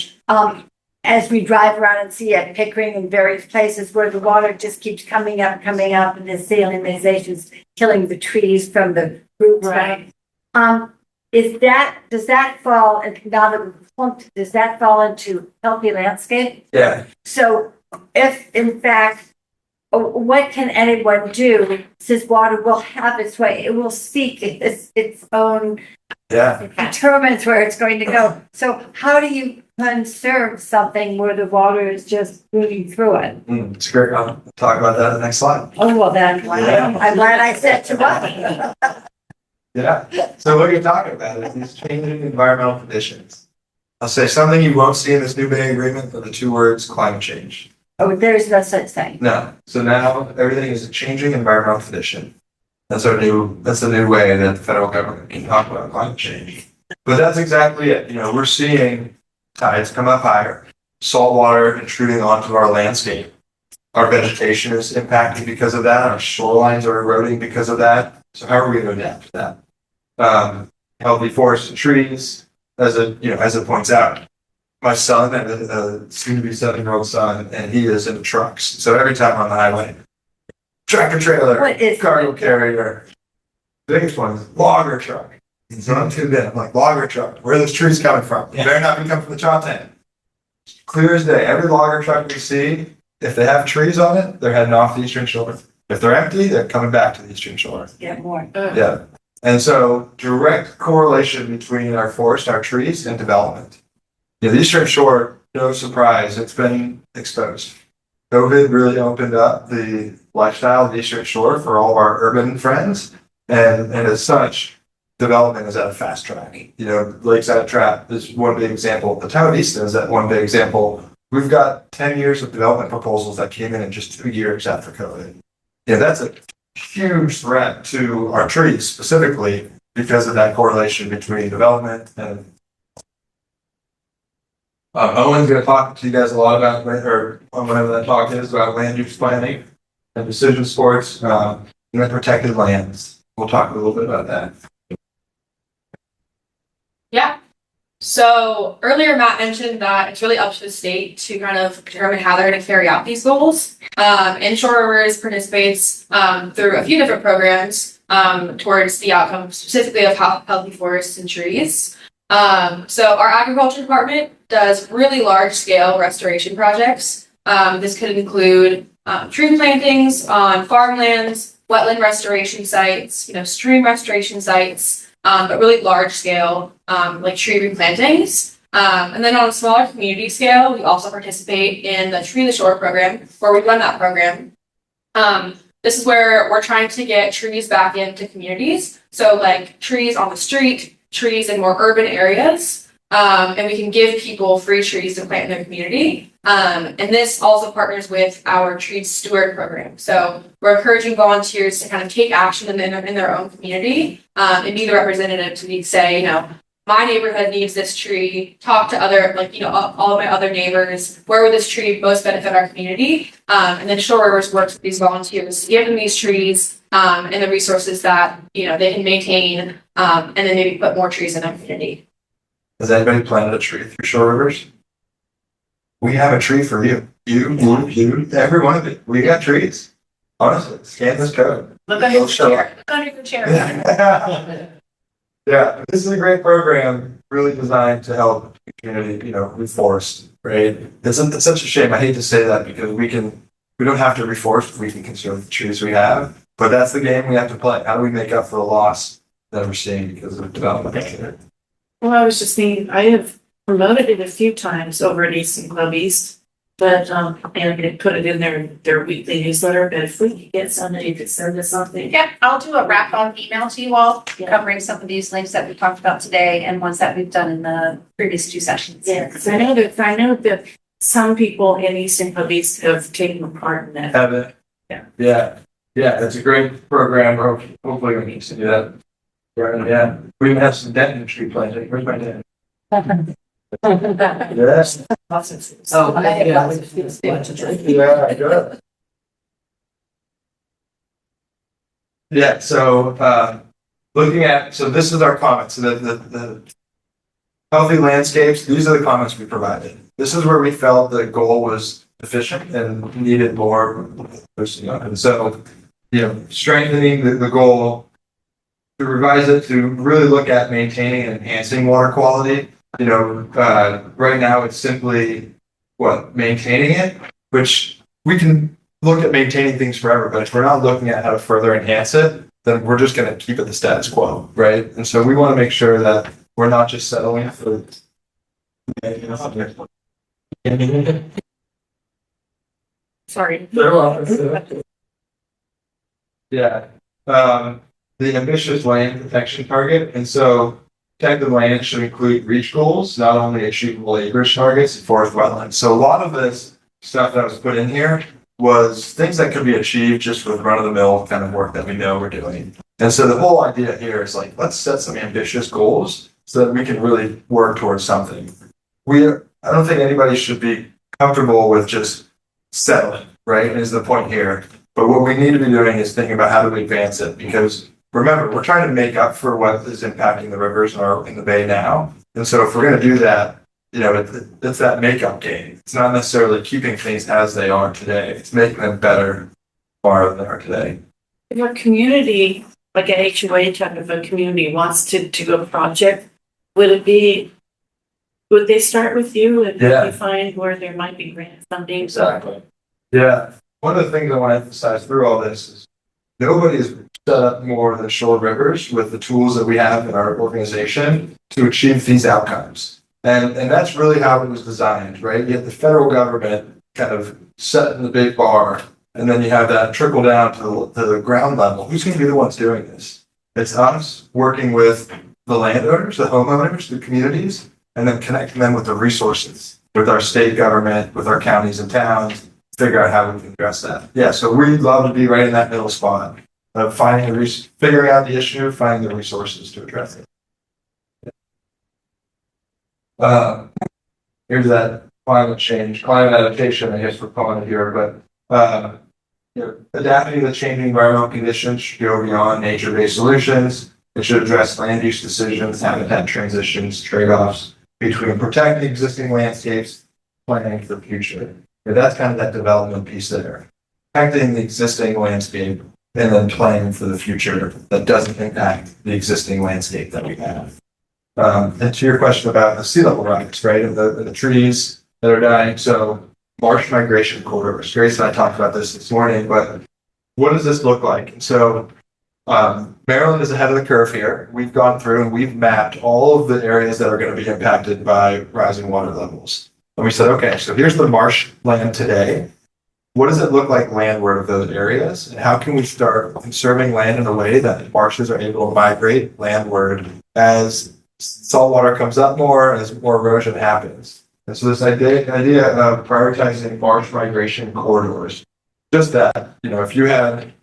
as we drive around and see at Pickering and various places where the water just keeps coming up, and the salinization's killing the trees from the roots. Right. Does that fall, now that we've plumped, does that fall into healthy landscape? Yeah. So if in fact, what can anyone do since water will have its way? It will seek its own, determines where it's going to go. So how do you conserve something where the water is just moving through it? It's great. I'll talk about that in the next slide. Oh, well then, I'm glad I set you up. Yeah. So what you're talking about is these changing environmental conditions. I'll say something you won't see in this new Bay Agreement are the 2 words climate change. Oh, there's no such thing. No. So now everything is a changing environmental condition. That's a new way that the federal government can talk about climate change. But that's exactly it. We're seeing tides come up higher, salt water intruding onto our landscape. Our vegetation is impacted because of that. Our shorelines are eroding because of that. So how are we going to adapt to that? Healthy forests and trees, as it points out. My son, a soon-to-be 7-year-old son, and he is into trucks. So every time on the highway, tractor trailer, cargo carrier. The biggest one is logger truck. So I'm tuned in. I'm like, logger truck. Where are those trees coming from? They better not be coming from the Chontan. Clear as day. Every logger truck we see, if they have trees on it, they're heading off the Eastern Shore. If they're empty, they're coming back to the Eastern Shore. Get more. Yeah. And so direct correlation between our forest, our trees, and development. The Eastern Shore, no surprise, it's been exposed. COVID really opened up the lifestyle of the Eastern Shore for all of our urban friends. And as such, development is at a fast track. You know, Lakeside Trap is one big example. The town of Easton is that one big example. We've got 10 years of development proposals that came in just 2 years after COVID. Yeah, that's a huge threat to our trees specifically because of that correlation between development and Owen's going to talk to you guys a lot about, or whatever that talk is, about land use planning and decision supports, and protected lands. We'll talk a little bit about that. Yeah. So earlier Matt mentioned that it's really up to the state to kind of determine how they're going to carry out these goals. And ShoreRivers participates through a few different programs towards the outcome specifically of healthy forests and trees. So our agriculture department does really large scale restoration projects. This could include tree plantings on farmlands, wetland restoration sites, stream restoration sites, but really large scale like tree replantings. And then on a smaller community scale, we also participate in the Tree the Shore program, where we run that program. This is where we're trying to get trees back into communities. So like trees on the street, trees in more urban areas, and we can give people free trees to plant in their community. And this also partners with our Tree Steward program. So we're encouraging volunteers to kind of take action in their own community and be the representative to say, my neighborhood needs this tree, talk to other, all of my other neighbors, where would this tree most benefit our community? And then ShoreRivers works with these volunteers to give them these trees and the resources that, they can maintain and then maybe put more trees in their community. Has anybody planted a tree through Shore Rivers? We have a tree for you. You, every one of you. We got trees. Honestly, scan this code. Look under your chair. Look under your chair. Yeah, this is a great program, really designed to help the community, reforest, right? It's such a shame. I hate to say that because we don't have to reforest, we can conserve the trees we have, but that's the game we have to play. How do we make up for the loss that we're seeing because of development? Well, I was just thinking, I have promoted it a few times over at Easton Club East, but, and they put it in their weekly newsletter, but if we could get somebody to send us something. Yeah, I'll do a wrap up email to you all covering some of these links that we talked about today and ones that we've done in the previous 2 sessions. Yeah, because I know that some people in Easton Club East have taken part in that. Have it? Yeah, it's a great program. Hopefully we can do that. Right, yeah. We even have some debt in tree planting. Where's my dad? Yes. Oh, Yeah, good. Yeah, so this is our comments. The healthy landscapes, these are the comments we provided. This is where we felt the goal was deficient and needed more. And so, strengthening the goal, to revise it to really look at maintaining and enhancing water quality. Right now it's simply maintaining it, which we can look at maintaining things forever, but if we're not looking at how to further enhance it, then we're just going to keep it the status quo, right? And so we want to make sure that we're not just settling for. Sorry. Yeah. The ambitious land protection target, and so protected land should include reach goals, not only achievable acreage targets and forest wetlands. So a lot of this stuff that was put in here was things that could be achieved just with run-of-the-mill kind of work that we know we're doing. And so the whole idea here is let's set some ambitious goals so that we can really work towards something. I don't think anybody should be comfortable with just settling, right? Is the point here. But what we need to be doing is thinking about how do we advance it, because remember, we're trying to make up for what is impacting the rivers in the bay now. And so if we're going to do that, it's that makeup game. It's not necessarily keeping things as they are today. It's making them better tomorrow than they are today. If a community, like an HOA type of a community, wants to do a project, would they start with you and you find where there might be grant funding? Exactly. Yeah. One of the things I want to emphasize through all this is nobody's set up more than ShoreRivers with the tools that we have in our organization to achieve these outcomes. And that's really how it was designed, right? Yet the federal government kind of set the big bar And then you have that trickle down to the ground level. Who's going to be the ones doing this? It's us working with the landowners, the homeowners, the communities, and then connecting them with the resources, with our state government, with our counties and towns, figure out how we can address that. Yeah, so we'd love to be right in that middle spot of figuring out the issue, finding the resources to address it. Here's that climate adaptation, I guess we're calling it here, but adapting to the changing environmental conditions should go beyond nature-based solutions. It should address land use decisions, habitat transitions, trade-offs between protecting existing landscapes, planning for the future. That's kind of that development piece there. Protecting the existing landscape and then planning for the future that doesn't impact the existing landscape that we have. And to your question about the sea level rise, right, and the trees that are dying. So marsh migration corridors. Grace and I talked about this morning, but what does this look like? And so Maryland is ahead of the curve here. We've gone through and we've mapped all of the areas that are going to be impacted by rising water levels. And we said, okay, so here's the marshland today. What does it look like landward of those areas? And how can we start conserving land in a way that marshes are able to migrate landward as salt water comes up more, as more erosion happens? And so this idea of prioritizing marsh migration corridors, just that, if you had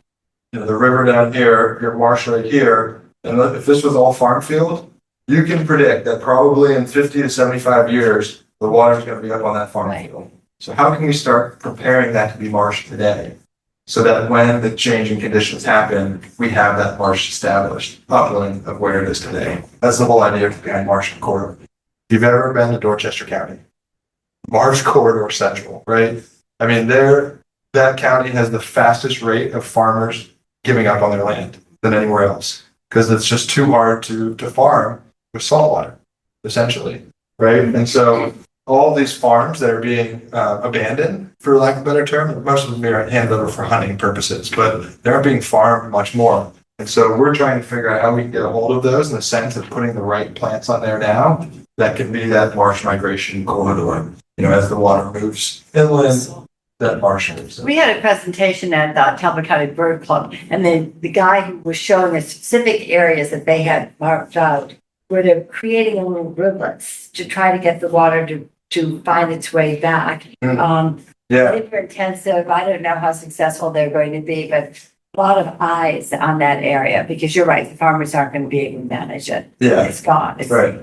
the river down here, your marsh right here, and if this was all farm field, you can predict that probably in 50 to 75 years, the water is going to be up on that farm field. So how can we start preparing that to be marsh today? So that when the changing conditions happen, we have that marsh established upland of where it is today. That's the whole idea behind Marsh Corridor. If you've ever been to Dorchester County, Marsh Corridor Central, right? I mean, that county has the fastest rate of farmers giving up on their land than anywhere else because it's just too hard to farm with saltwater, essentially, right? And so all these farms that are being abandoned, for lack of a better term, most of them are handed over for hunting purposes, but they're being farmed much more. And so we're trying to figure out how we can get a hold of those in the sense of putting the right plants on there now that can be that marsh migration corridor. As the water moves inland, that marsh moves. We had a presentation at the Talbot County Bird Club, and the guy who was showing us specific areas that they had marked out where they're creating little rivulets to try to get the water to find its way back. Labor intensive. I don't know how successful they're going to be, but a lot of eyes on that area because you're right, the farmers aren't going to be able to manage it. Yeah. It's gone. Right.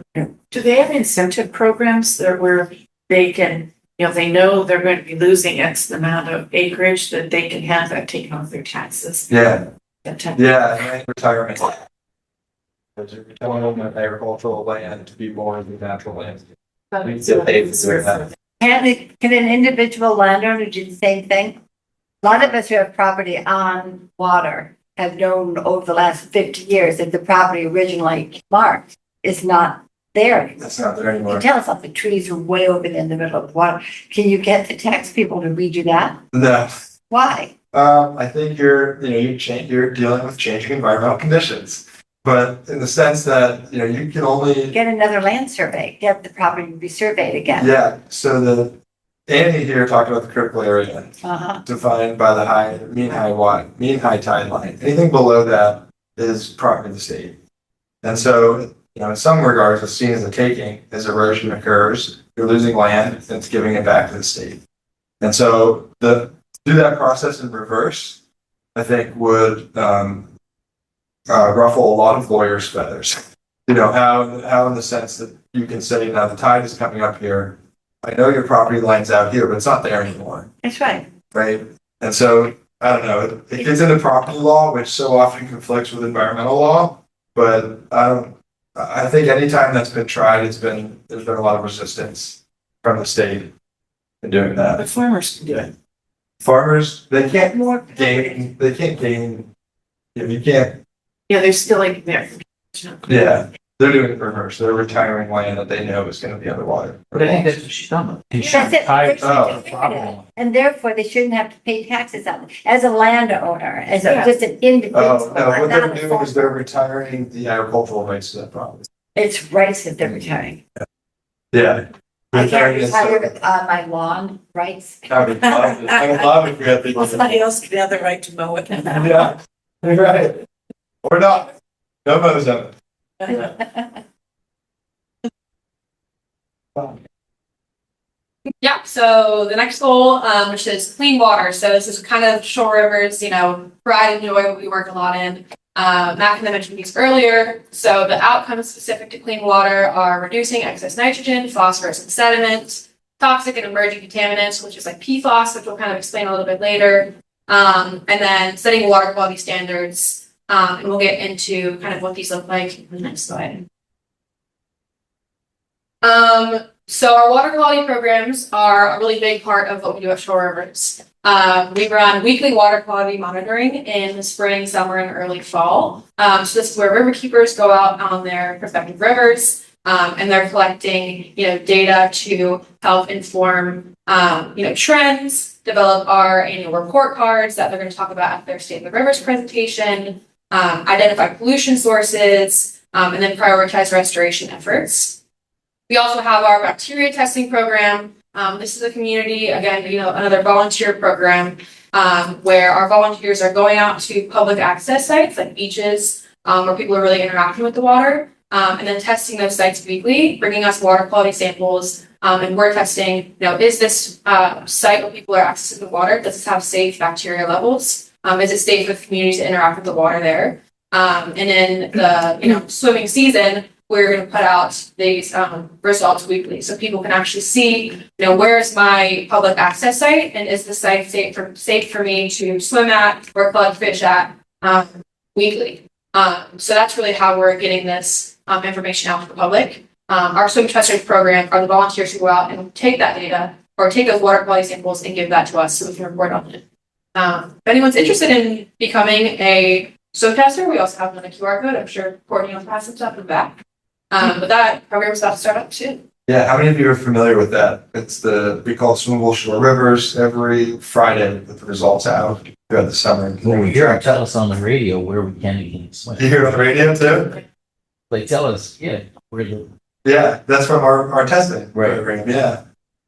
Do they have incentive programs that where they can, they know they're going to be losing X amount of acreage that they can have that taken off their taxes? Yeah. Yeah. And retirement. There's a retirement of agricultural land to be more of the natural land. Can an individual landowner do the same thing? A lot of us who have property on water have known over the last 50 years that the property originally marked is not there anymore. That's not there anymore. You tell us the trees are way over in the middle of the water. Can you get the tax people to redo that? No. Why? I think you're dealing with changing environmental conditions, but in the sense that, you can only Get another land survey, get the property to be surveyed again. Yeah, so Andy here talked about the critical area defined by the mean high tide line. Anything below that is property of the state. And so, in some regards, what's seen as a taking as erosion occurs, you're losing land and it's giving it back to the state. And so do that process in reverse, I think would ruffle a lot of lawyers' feathers. How in the sense that you can say, now the tide is coming up here. I know your property line's out here, but it's not there anymore. That's right. Right? And so, I don't know, it gets into property law, which so often conflicts with environmental law, but I think anytime that's been tried, there's been a lot of resistance from the state in doing that. But farmers can do it. Farmers, they can't gain, you can't. Yeah, they're still like there. Yeah, they're doing it reverse. They're retiring land that they know is going to be underwater. But I think that's what she's talking about. They That's shouldn't it. tie They it shouldn't to the do property that. line. And therefore, they shouldn't have to pay taxes on it. As a landowner, just an individual. Oh, no, what not they're a doing farmer. is they're retiring the agricultural rights to that property. It's rights that they're retiring. Yeah. I can't Retiring is- retire, my lawn rights. I would love if we had people. Well, somebody else could have the right to mow it. Yeah, right. Or not. No mows of it. Yeah, so the next goal, which is clean water. So this is kind of Shore Rivers, pride and joy, what we work a lot in. Matt kind of mentioned these earlier. So the outcomes specific to clean water are reducing excess nitrogen, phosphorus, and sediment, toxic and emerging contaminants, which is like PFAS, which we'll kind of explain a little bit later. And then setting water quality standards. And we'll get into kind of what these look like in the next slide. So our water quality programs are a really big part of what we do at Shore Rivers. We run weekly water quality monitoring in the spring, summer, and early fall. So this is where river keepers go out on their respective rivers, and they're collecting, data to help inform, trends, develop our annual report cards that they're going to talk about at their State of the Rivers presentation, identify pollution sources, and then prioritize restoration efforts. We also have our bacteria testing program. This is a community, again, another volunteer program where our volunteers are going out to public access sites like beaches where people are really interacting with the water, and then testing those sites weekly, bringing us water quality samples, and we're testing, is this site where people are accessing the water, does this have safe bacteria levels? Is it safe for the community to interact with the water there? And in the swimming season, we're going to put out these results weekly so people can actually see, where's my public access site and is the site safe for me to swim at or collect fish at weekly. So that's really how we're getting this information out to the public. Our swim testers program are the volunteers who go out and take that data or take those water quality samples and give that to us so we can report on it. If anyone's interested in becoming a swim tester, we also have another QR code. I'm sure Courtney will pass it up in the back. But that program is about to start up soon. Yeah, how many of you are familiar with that? We call it Swimmable Shore Rivers every Friday with the results out throughout the summer. Well, we hear them tell us on the radio where we can and can't swim. You hear it on the radio too? They tell us, where the. Yeah, that's from our testing Right. program. Yeah.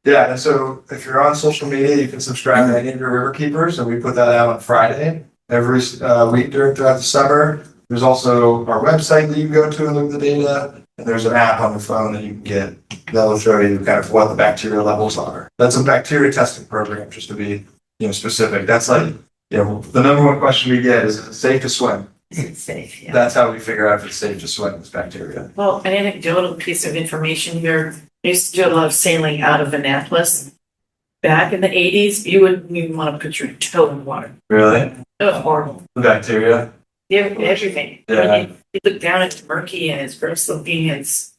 Yeah, and so if you're on social media, you can subscribe to any of your river keepers, and we put that out on Friday every week throughout the summer. There's also our website that you can go to and look at the data. And there's an app on the phone that you can get that'll show you kind of what the bacteria levels are. That's a bacteria testing program, just to be, specific. That's like, the number one question we get is it safe to swim? Is it safe? Yeah. That's how we figure out if it's safe to swim with bacteria. Well, an anecdotal piece of information here. I used to do a lot of sailing out of Annapolis. Back in the 80s, you wouldn't even want to put your toe in water. Really? It was horrible. The bacteria? Yeah, everything. Yeah. When you look down, it's murky and it's gross looking. It's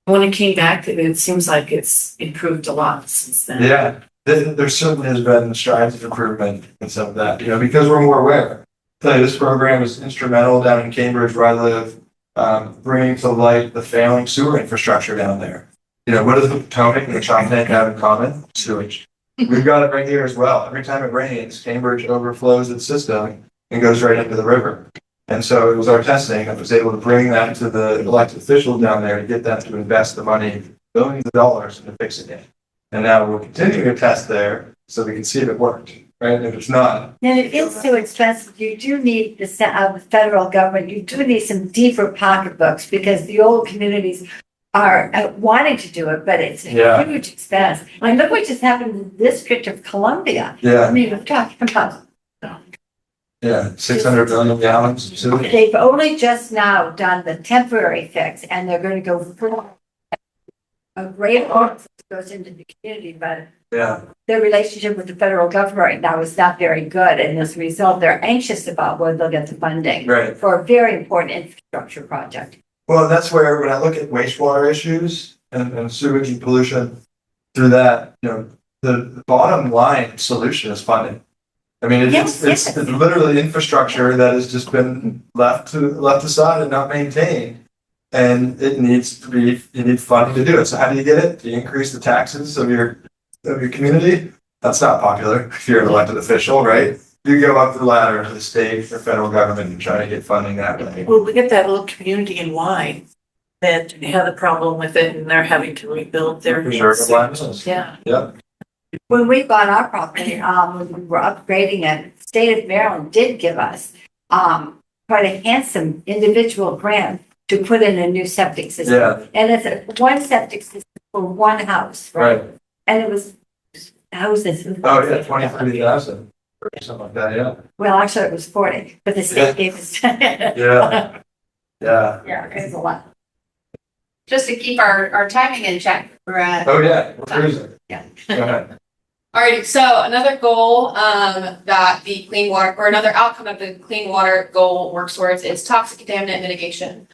when it came back, it seems like it's improved a lot since then. Yeah. There certainly has been strides of improvement in some of that, because we're more aware. I tell you, this program is instrumental down in Cambridge where I live, bringing to light the failing sewer infrastructure down there. What does the Potomac and the Chesapeake have in common? Sewage. We've got it right here as well. Every time it rains, Cambridge overflows its system and goes right into the river. And so it was our testing that was able to bring that to the elected officials down there to get them to invest the money, billions of dollars, into fixing it. And now we're continuing to test there so we can see if it worked, right? And if it's not. And it is so expensive. You do need the federal government, you do need some deeper pocketbooks because the old communities are wanting to do it, but it's a huge expense. And look what just happened in the District of Columbia. Yeah. I mean, we're talking about. Yeah, 600 billion gallons of sewage. They've only just now done the temporary fix and they're going to go for a great that goes into the community, but Yeah. their relationship with the federal government right now is not very good. And as a result, they're anxious about whether they'll get the funding Right. for a very important infrastructure project. Well, that's where when I look at wastewater issues and sewage and pollution through that, the bottom line solution is funding. I mean, it's literally infrastructure that has just been left aside and not maintained. And you need funding to do it. So how do you get it? Do you increase the taxes of your community? That's not popular if you're an elected official, right? You go up the ladder to the state or federal government and try to get funding that way. Well, look at that little community in Wye. that had a problem with it and they're having to rebuild their. Yeah. Yeah. When we bought our property, when we were upgrading it, state of Maryland did give us, quite a handsome individual grant to put in a new septic system. Yeah. And it's one septic system for one house, right? Right. And it was houses. Oh, yeah, 23,000 or something like that, yeah. Well, actually it was 40, but the state gave us. Yeah. Yeah. Yeah, it was a lot. Just to keep our timing in check. Right. Oh, yeah. We're cruising. Yeah. Go ahead. Alrighty, so another goal that the clean water, or another outcome of the clean water goal works towards is toxic contaminant mitigation.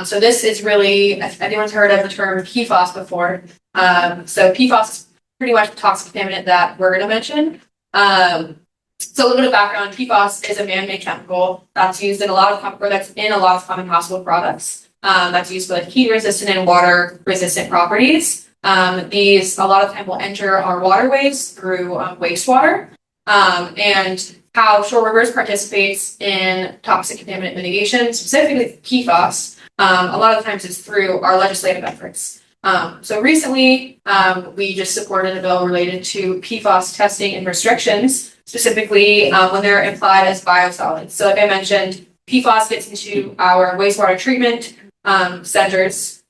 So this is really, if anyone's heard of the term PFAS before. So PFAS is pretty much the toxic contaminant that we're gonna mention. So a little bit of background, PFAS is a man-made chemical that's used in a lot of, or that's in a lot of common household products. That's used for like heat resistant and water resistant properties. These a lot of time will enter our waterways through wastewater. And how ShoreRivers participates in toxic contaminant mitigation, specifically PFAS, a lot of times is through our legislative efforts. So recently, we just supported a bill related to PFAS testing and restrictions, specifically when they're applied as biosolids. So like I mentioned, PFAS gets into our wastewater treatment centers.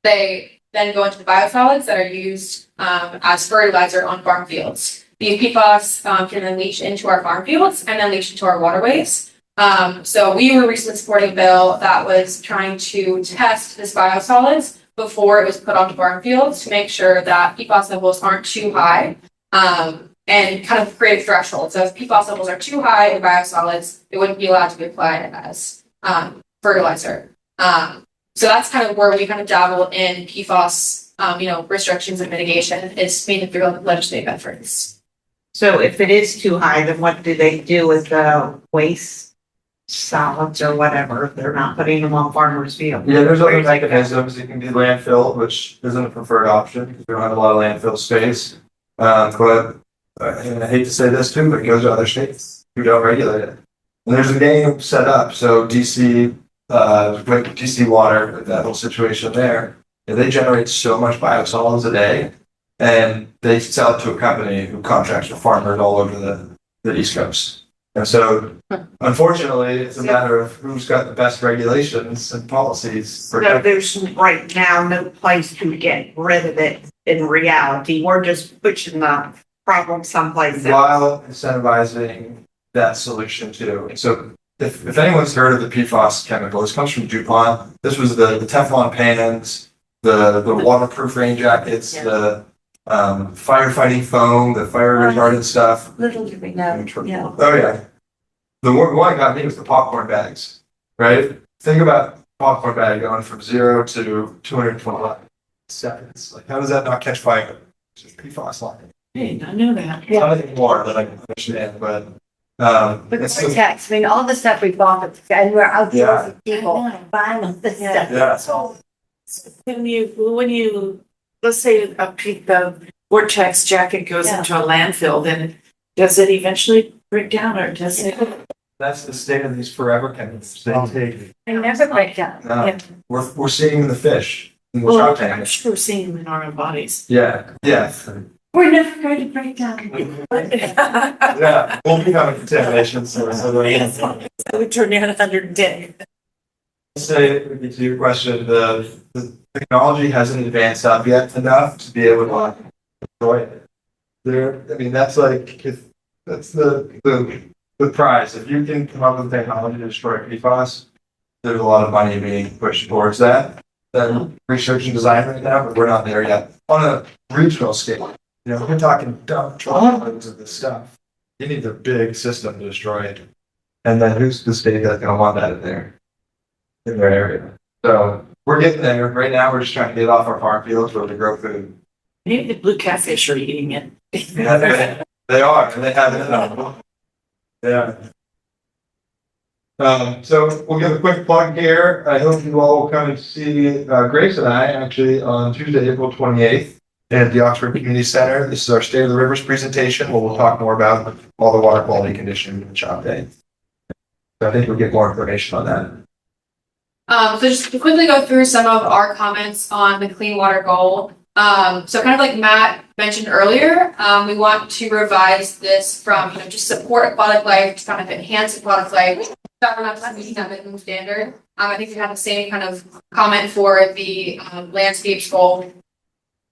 They then go into the biosolids that are used as fertilizer on farm fields. These PFAS can then leach into our farm fields and then leach into our waterways. So we were recently supporting a bill that was trying to test this biosolids before it was put onto farm fields to make sure that PFAS levels aren't too high and kind of create a threshold. So if PFAS levels are too high in biosolids, it wouldn't be allowed to be applied as fertilizer. So that's kind of where we kind of dabble in PFAS, restrictions and mitigation is mainly through legislative efforts. So if it is too high, then what do they do with the waste solids or whatever? If they're not putting them on farmers' field. Yeah, there's other mechanisms. You can do landfill, which isn't a preferred option because we don't have a lot of landfill space. But and I hate to say this too, but it goes to other states who don't regulate it. And there's a game set up. So DC Water, that whole situation there, they generate so much biosolids a day, and they sell it to a company who contracts with farmers all over the East Coast. And so, unfortunately, it's a matter of who's got the best regulations and policies. So there's right now no place to get rid of it in reality. We're just pushing the problem someplace else. While incentivizing that solution too. So if anyone's heard of the PFAS chemical, this comes from DuPont. This was the Teflon pans, the waterproof rain jackets, the firefighting foam, the fire retardant stuff. Little do we know, yeah. Oh yeah. The one that got me was the popcorn bags, right? Think about popcorn bag going from 0 to 220 seconds. Like, how does that not catch fire? It's just PFAS line. Hey, I know that. Yeah. Nothing more that I can understand, but But it's Cortex, I mean, all the stuff we bought, and we're outdoors Yeah. with people buying all this stuff. yeah. So when you, let's say the Vortex jacket goes Yeah. into a landfill, then does it eventually break down or does it? That's the state of these forever chemicals. They take. They never break down. No, we're seeing the fish in the Well, trout I'm tanks. sure we're seeing them in our own bodies. Yeah, yeah, We're never going to break down. yeah. We'll become a contamination. So We turn down 110. say to your question, the technology hasn't advanced up yet enough to be able to destroy it. I mean, that's the prize. If you can come up with technology to destroy PFAS, there's a lot of money being pushed towards that. Research and design right now, but we're not there yet. On a regional scale, we're talking dump truckloads of this stuff. You need a big system to destroy it. And then who's the state that's gonna want that in their area? So we're getting there. Right now, we're just trying to get off our farm fields where we grow food. Maybe the blue catfish are eating it. They are, and they have it in them. Yeah. So we'll give a quick plug here. I hope you all will come and see Grace and I actually on Tuesday, April 28th at the Oxford Community Center. This is our State of the Rivers presentation where we'll talk more about all the water quality conditions in the shop day. So I think we'll get more information on that. So just to quickly go through some of our comments on the clean water goal. So kind of like Matt mentioned earlier, we want to revise this from, just support aquatic life to kind of enhance aquatic life. That we're not meeting that minimum standard. I think we have the same kind of comment for the landscapes goal.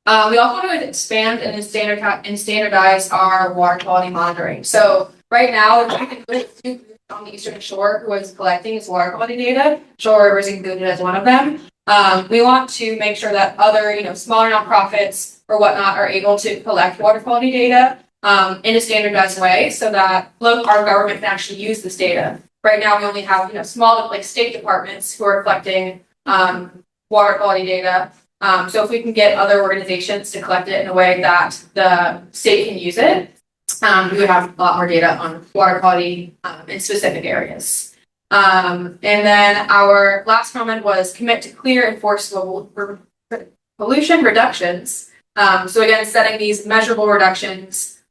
We also want to expand and standardize our water quality monitoring. So right now, on the Eastern Shore who is collecting its water quality data. ShoreRivers included as one of them. We want to make sure that other, smaller nonprofits or whatnot are able to collect water quality data in a standardized way so that our government can actually use this data. Right now, we only have, small like state departments who are collecting water quality data. So if we can get other organizations to collect it in a way that the state can use it, we would have a lot more data on water quality in specific areas. And then our last comment was commit to clear enforceable pollution reductions. So again, setting these measurable reductions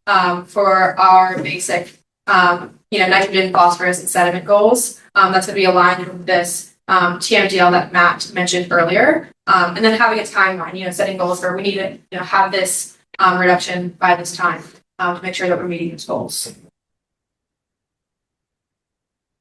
for our basic, nitrogen, phosphorus, and sediment goals. That's going to be aligned with this TMDL that Matt mentioned earlier. And then having a timeline, setting goals for we need to have this reduction by this time. To make sure that we're meeting those goals.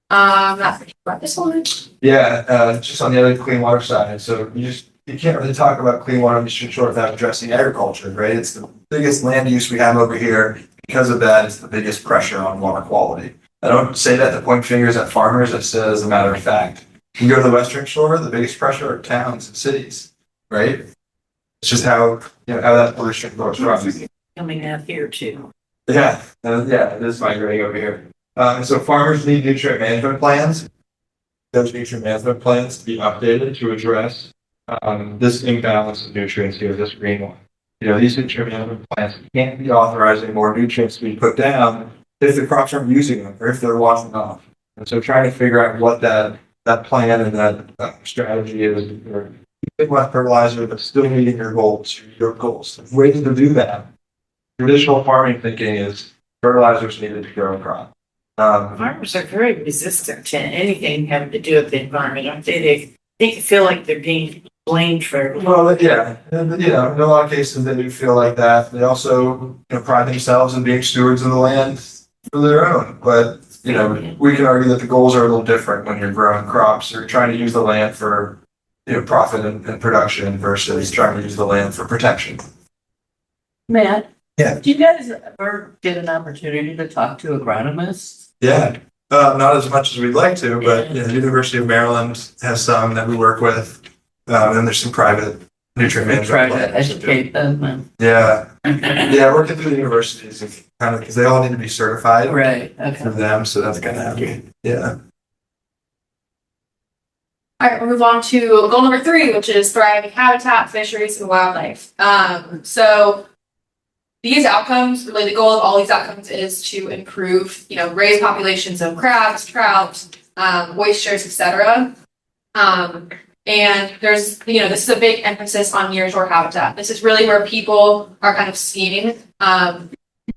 That's about this one. Yeah, just on the other clean water side. So you can't really talk about clean water on the Eastern Shore without addressing agriculture, right? It's the biggest land use we have over here. Because of that, it's the biggest pressure on water quality. I don't say that to point fingers at farmers. I say as a matter of fact. You go to the Western Shore, the biggest pressure are towns and cities, right? It's just how that pollution goes from. Coming out here too. Yeah, it is migrating over here. And so farmers need nutrient management plans. Those nutrient management plans to be updated to address this imbalance of nutrients here, this green one. These nutrient management plans can't be authorizing more nutrients to be put down if the crops aren't using them or if they're washing off. And so trying to figure out what that plan and that strategy is for using less fertilizer but still meeting your goals. The way to do that. Traditional farming thinking is fertilizers needed to grow a crop. Farmers are very resistant to anything having to do with the environment, aren't they? They feel like they're being blamed for. Well, yeah, and, in a lot of cases they do feel like that. They also, pride themselves in being stewards of the land for their own. But we can argue that the goals are a little different when you're growing crops or trying to use the land for profit and production versus trying to use the land for protection. Matt? Yeah. Do you guys ever get an opportunity to talk to agronomists? Yeah, not as much as we'd like to, but the University of Maryland has some that we work with, and there's some private nutrient management. Try to educate them. Yeah, working through the universities and kind of because they all need to be certified, Right. Okay. For them, so that's gonna happen. Yeah. All right, we'll move on to goal number 3, which is thriving habitat, fisheries, and wildlife. So these outcomes, really the goal of all these outcomes is to improve, raise populations of crabs, trout, oysters, etc. And there's, this is a big emphasis on nearshore habitat. This is really where people are kind of seeing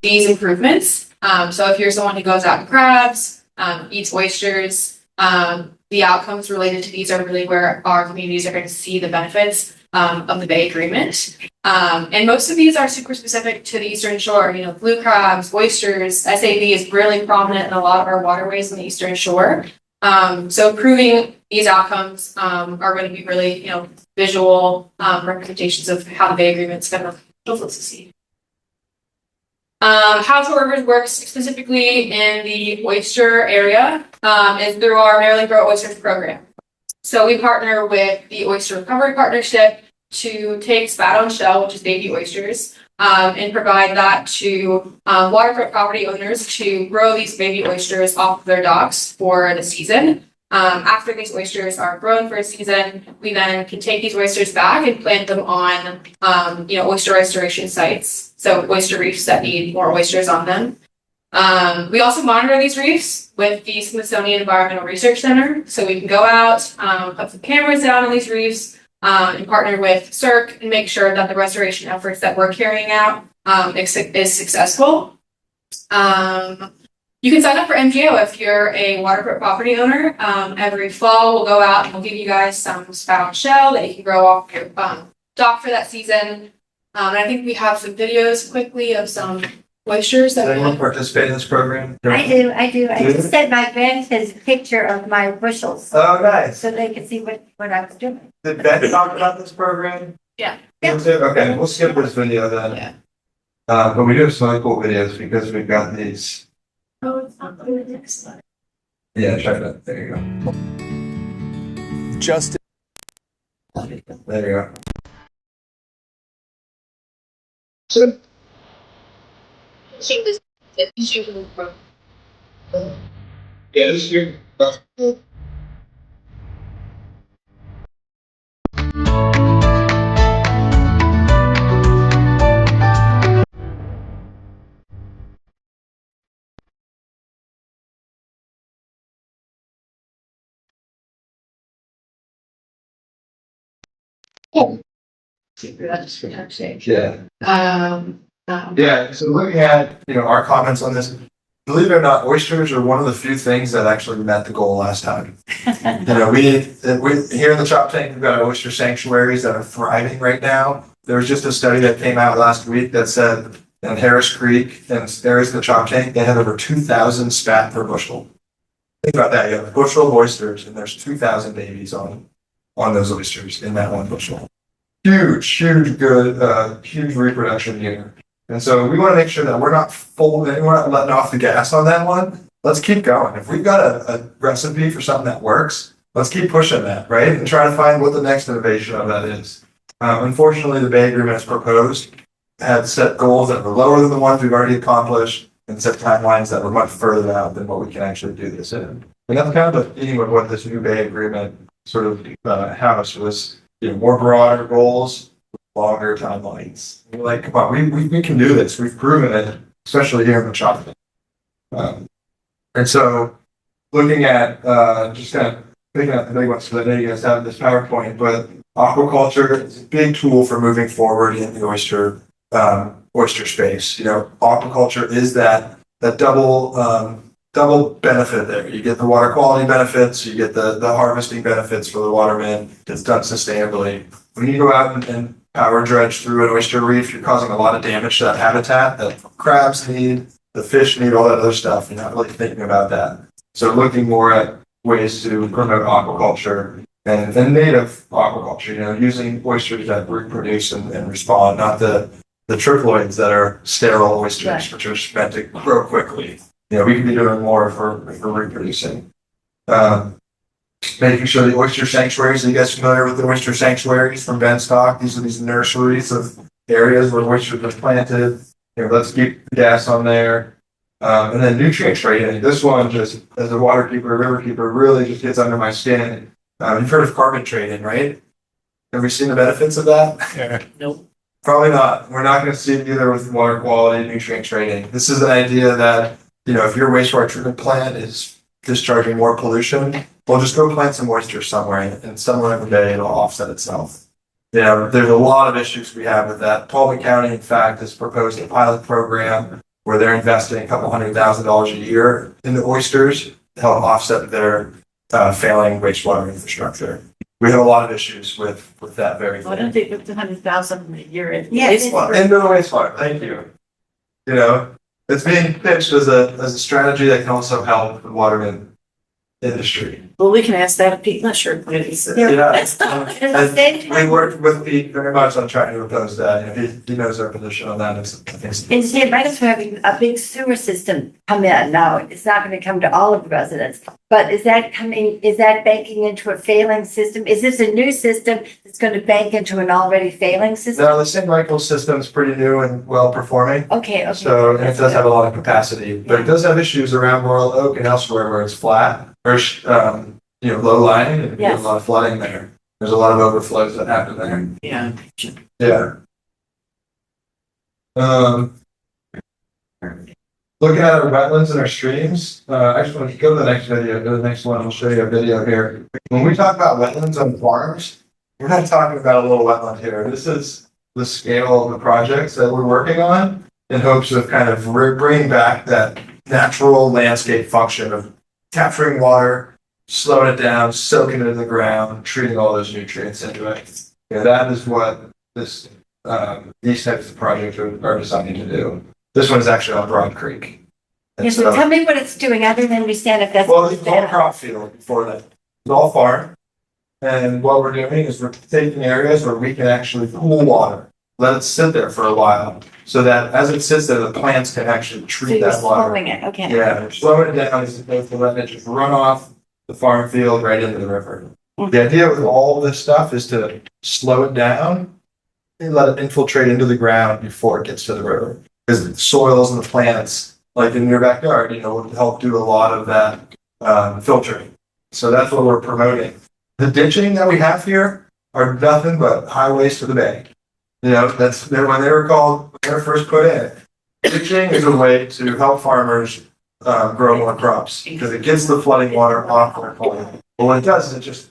these improvements. So if you're someone who goes out and crabs, eats oysters, the outcomes related to these are really where our communities are going to see the benefits of the Bay Agreement. And most of these are super specific to the Eastern Shore. Blue crabs, oysters, SAB is really prominent in a lot of our waterways on the Eastern Shore. So improving these outcomes are going to be really, visual representations of how the Bay Agreement is going to succeed. How ShoreRivers works specifically in the oyster area is through our Maryland Grow Oysters program. So we partner with the Oyster Recovery Partnership to take spat on shell, which is baby oysters, and provide that to waterfront property owners to grow these baby oysters off of their docks for the season. After these oysters are grown for a season, we then can take these oysters back and plant them on, oyster restoration sites. So oyster reefs that need more oysters on them. We also monitor these reefs with the Smithsonian Environmental Research Center. So we can go out, put some cameras down on these reefs, and partner with CERC and make sure that the restoration efforts that we're carrying out is successful. You can sign up for MGO if you're a waterfront property owner. Every fall we'll go out and we'll give you guys some spout shell that you can grow off your dock for that season. And I think we have some videos quickly of some oysters Does that we anyone have. participate in this program? I do. I just sent my grandkids a picture of my bushels Oh, nice. so they could see what I was doing. Did Ben talk about this program? Yeah. Yeah. Okay, we'll skip this video then. Yeah. But we do have some really cool videos because we've got these. Oh, it's not on the next slide. Yeah, try that. There you go. Just There you go. Yeah, this year. Yeah. Yeah, so looking at, our comments on this, believe it or not, oysters are one of the few things that actually met the goal last time. We here in the Chop Tank, we've got oyster sanctuaries that are thriving right now. There was just a study that came out last week that said in Harris Creek and areas of the Chop Tank, they had over 2,000 spat per bushel. Think about that. You have a bushel of oysters and there's 2,000 babies on those oysters in that one bushel. Huge good, huge reproduction here. And so we want to make sure that we're not letting off the gas on that one. Let's keep going. If we've got a recipe for something that works, let's keep pushing that, right? And try to find what the next innovation of that is. Unfortunately, the Bay Agreement as proposed had set goals that were lower than the ones we've already accomplished and set timelines that were much further out than what we can actually do this in. And that's kind of the theme of what this new Bay Agreement sort of house was, more broader goals, longer timelines. We're like, come on, we can do this. We've proven it, especially here in the Chop Tank. And so looking at just kind of picking up the big ones, so I know you guys have this PowerPoint, but aquaculture is a big tool for moving forward in the oyster space. Aquaculture is that double benefit there. You get the water quality benefits, you get the harvesting benefits for the watermen. It's done sustainably. When you go out and power dredge through an oyster reef, you're causing a lot of damage to that habitat that crabs need, the fish need, all that other stuff. You're not really thinking about that. So looking more at ways to promote aquaculture and native aquaculture, using oysters that reproduce and respond, not the triploids that are sterile oysters, which are meant to grow quickly. We can be doing more for reproducing. Making sure the oyster sanctuaries, are you guys familiar with the oyster sanctuaries from Benstock? These are these nurseries of areas where oysters are planted. Let's keep the gas on there. And then nutrient trading. This one, just as a water keeper, river keeper, really just gets under my skin. You've heard of carbon trading, right? Have we seen the benefits of that? Yeah. Nope. Probably not. We're not going to see it either with water quality, nutrient trading. This is an idea that, if your wastewater treatment plant is discharging more pollution, well, just go plant some oysters somewhere, and somewhere in the bay it'll offset itself. There's a lot of issues we have with that. Palmer County, in fact, has proposed a pilot program where they're investing $200,000 a year into oysters to help offset their failing wastewater infrastructure. We have a lot of issues with that very Why don't thing. they put the 100,000 a year in? Yeah, it's- Into the wastewater, thank you. It's being pitched as a strategy that can also help the waterman industry. Well, we can ask that of Pete Lesher, please. That's And we worked with Pete very much on trying to oppose that. He knows our position on that. In San Marcos, we're having a big sewer system come in now. It's not going to come to all of the residents, but is that banking into a failing system? Is this a new system that's going to bank into an already failing system? No, the St. Michael's system is pretty new and well performing. Okay. So, and it does have a lot of capacity, but it does have issues around Royal Oak and elsewhere where it's flat or, low lying and Yes. a lot of flooding there. There's a lot of overflows that happen there. Yeah. Yeah. Looking at our wetlands and our streams, I just want to go to the next video, go to the next one. I'll show you a video here. When we talk about wetlands on farms, we're not talking about a little wetland here. This is the scale of the projects that we're working on in hopes of kind of bringing back that natural landscape function of capturing water, slowing it down, soaking it in the ground, treating all those nutrients into it. That is what this these types of projects are designed to do. This one is actually on Broad Creek. And Yes, so tell me what it's doing, other than understand if that's. well, it's all crop field before that. It's all farm. And what we're doing is we're taking areas where we can actually cool water, let it sit there for a while, so that as it sits there, the plants can actually So treat you're that water. slowing it, okay. Yeah, we're slowing it down as opposed to letting it just run off the farm field right into the river. The idea with all this stuff is to slow it down and let it infiltrate into the ground before it gets to the river. Because the soils and the plants, like in your backyard, will help do a lot of that filtering. So that's what we're promoting. The ditching that we have here are nothing but highways to the bay. That's when they were first put in. Ditching is a way to help farmers grow more crops because it gets the flooding water off their farm. But what it does is it just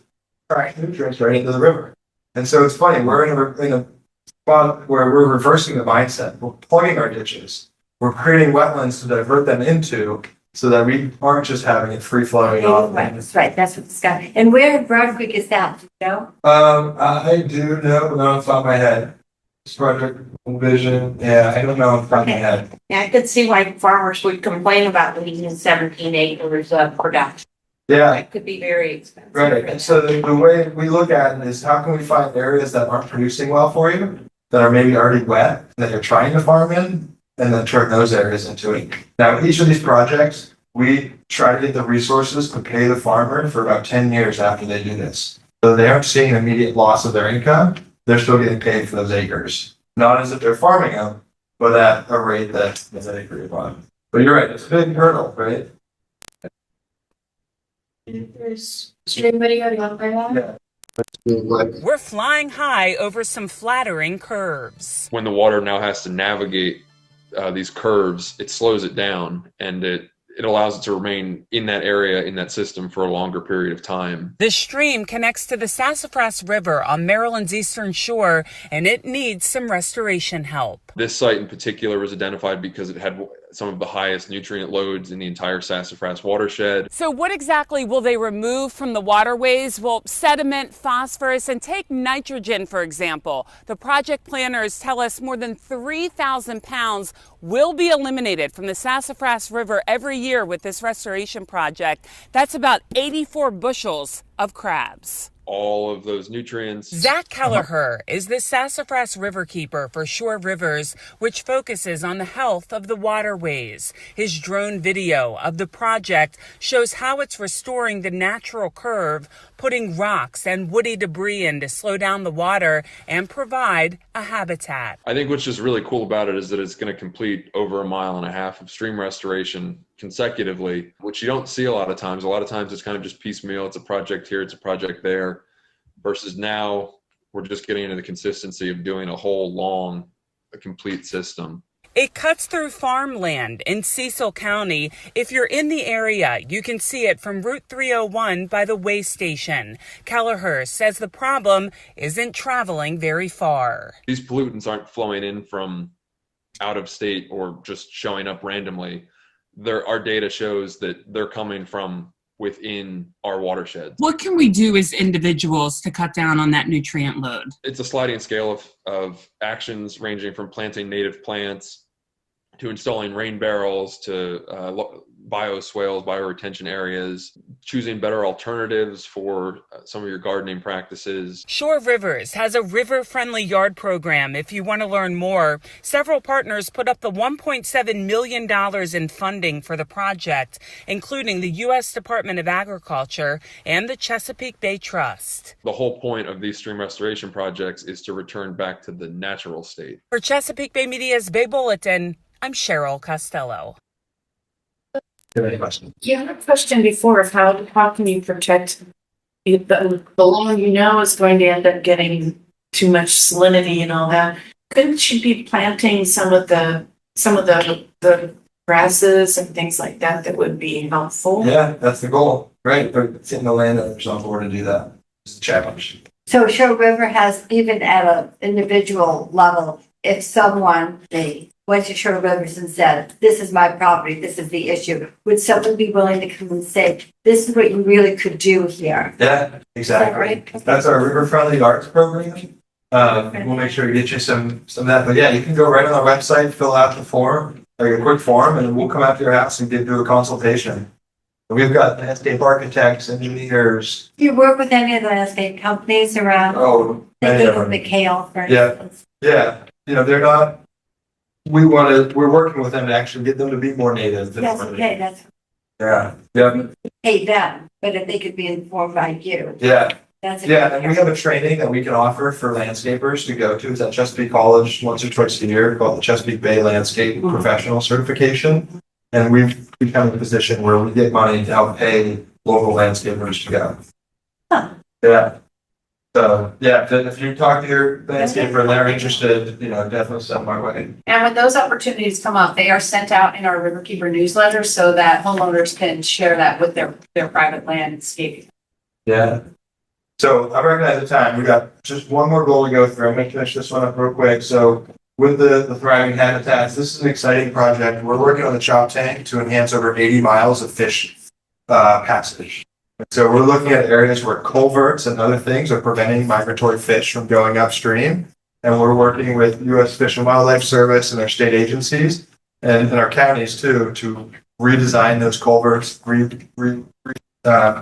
tracks nutrients right into the river. And so it's funny, we're in a spot where we're reversing the mindset. We're plugging our ditches. We're creating wetlands to divert them into so that we aren't just having it free flowing off. Right, that's right, that's what it's got. And where in Broad Creek is that, do you know? I do know, not off the top of my head. This project vision, yeah, I don't know off the top of my head. Yeah, I could see why farmers would complain about losing 17 acres of production. Yeah, It could be very expensive. right. And so the way we look at it is how can we find areas that aren't producing well for you, that are maybe already wet, that you're trying to farm in, and then turn those areas into it. Now, each of these projects, we try to get the resources to pay the farmer for about 10 years after they do this. So they aren't seeing immediate loss of their income. They're still getting paid for those acres. Not as if they're farming them, but at a rate that's an acre upon. But you're right, it's a big hurdle, right? There's stream video, do you want to play that? Yeah. We're flying high over some flattering curves. When the water now has to navigate these curves, it slows it down and it allows it to remain in that area, in that system for a longer period of time. The stream connects to the Sassafras River on Maryland's eastern shore, and it needs some restoration help. This site in particular was identified because it had some of the highest nutrient loads in the entire Sassafras watershed. So what exactly will they remove from the waterways? Well, sediment, phosphorus, and take nitrogen, for example. The project planners tell us more than 3,000 pounds will be eliminated from the Sassafras River every year with this restoration project. That's about 84 bushels of crabs. All of those nutrients. Zach Kelleher is the Sassafras Riverkeeper for ShoreRivers, which focuses on the health of the waterways. His drone video of the project shows how it's restoring the natural curve, putting rocks and woody debris in to slow down the water and provide a habitat. I think what's just really cool about it is that it's going to complete over 1.5 miles of stream restoration consecutively, which you don't see a lot of times. A lot of times it's kind of just piecemeal. It's a project here, it's a project there, versus now we're just getting into the consistency of doing a whole long, a complete system. It cuts through farmland in Cecil County. If you're in the area, you can see it from Route 301 by the way station. Kelleher says the problem isn't traveling very far. These pollutants aren't flowing in from out of state or just showing up randomly. Our data shows that they're coming from within our watersheds. What can we do as individuals to cut down on that nutrient load? It's a sliding scale of actions ranging from planting native plants to installing rain barrels to bioswales, bioretention areas, choosing better alternatives for some of your gardening practices. ShoreRivers has a river-friendly yard program. If you want to learn more, several partners put up the $1.7 million in funding for the project, including the U.S. Department of Agriculture and the Chesapeake Bay Trust. The whole point of these stream restoration projects is to return back to the natural state. For Chesapeake Bay Media's Bay Bulletin, I'm Cheryl Costello. You had a question before of how can you protect the lawn is going to end up getting too much salinity and all that. Couldn't you be planting some of the grasses and things like that would be helpful? Yeah, that's the goal, right? But it's in the landowners on board to do that. It's a challenge. So Shore River has, even at an individual level, if someone, they went to Shore Rivers and said, this is my property, this is the issue, would someone be willing to come and say, this is what you really could do here? Yeah, exactly. Right? That's our River Friendly Arts program. We'll make sure to get you some of that, but yeah, you can go right on our website, fill out the form, like a quick form, and we'll come out to your house and give you a consultation. We've got landscape architects, engineers. Do you work with any of the landscape companies around? Oh, many of them. McHale, for Yeah. instance. Yeah, you know, they're not, we're working with them to actually get them to be more native. That's okay, that's Yeah, yeah, pay them, but if they could be informed by you, yeah. that's. Yeah, and we have a training that we can offer for landscapers to go to. It's at Chesapeake College once or twice a year called the Chesapeake Bay Landscape Professional Certification. And we've become in a position where we get money to help pay local landscapers to go. Huh. Yeah. So, yeah, if you talk to your landscaper and they're interested, you know, definitely send them our way. And when those opportunities come up, they are sent out in our Riverkeeper newsletter so that homeowners can share that with their private landscape. Yeah. So I recognize the time. We got just one more goal to go through. I'm gonna finish this one up real quick. So with the thriving habitats, this is an exciting project. We're working on the chop tank to enhance over 80 miles of fish passage. So we're looking at areas where culverts and other things are preventing migratory fish from going upstream. And we're working with U.S. Fish and Wildlife Service and our state agencies and our counties too, to redesign those culverts,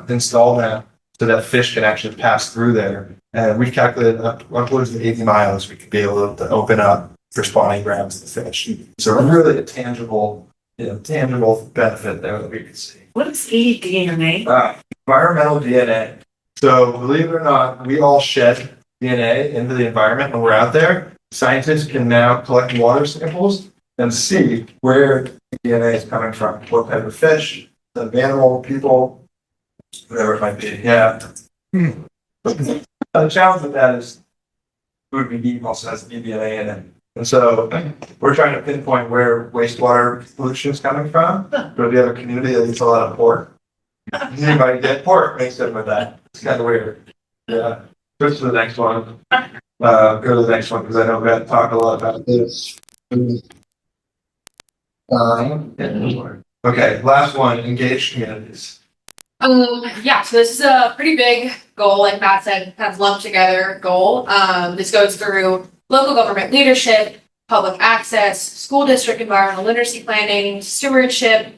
install them so that fish can actually pass through there. And we've calculated upwards of 80 miles we could be able to open up for spawning grounds of the fish. So really a tangible benefit there that we can see. What is eDNA? Environmental DNA. So believe it or not, we all shed DNA into the environment when we're out there. Scientists can now collect water samples and see where DNA is coming from, what type of fish, the animal, people, whatever it might be. Yeah. The challenge with that is food we eat also has DNA in it. And so we're trying to pinpoint where wastewater pollution is coming from. But we have a community that eats a lot of pork. Anybody get pork mixed in with that? It's kind of weird. Yeah. Go to the next one. Go to the next one because I know we had to talk a lot about this. Okay, last one, engaged communities. Yeah, so this is a pretty big goal, like Matt said, kind of lumped together goal. This goes through local government leadership, public access, school district environmental literacy planning, stewardship,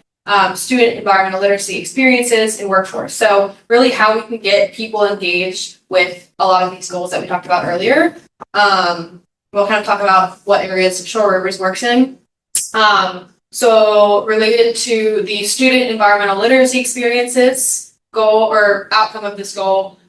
student environmental literacy experiences, and workforce. So really how we can get people engaged with a lot of these goals that we talked about earlier. We'll kind of talk about what areas ShoreRivers works in. So related to the student environmental literacy experiences goal or outcome of this goal,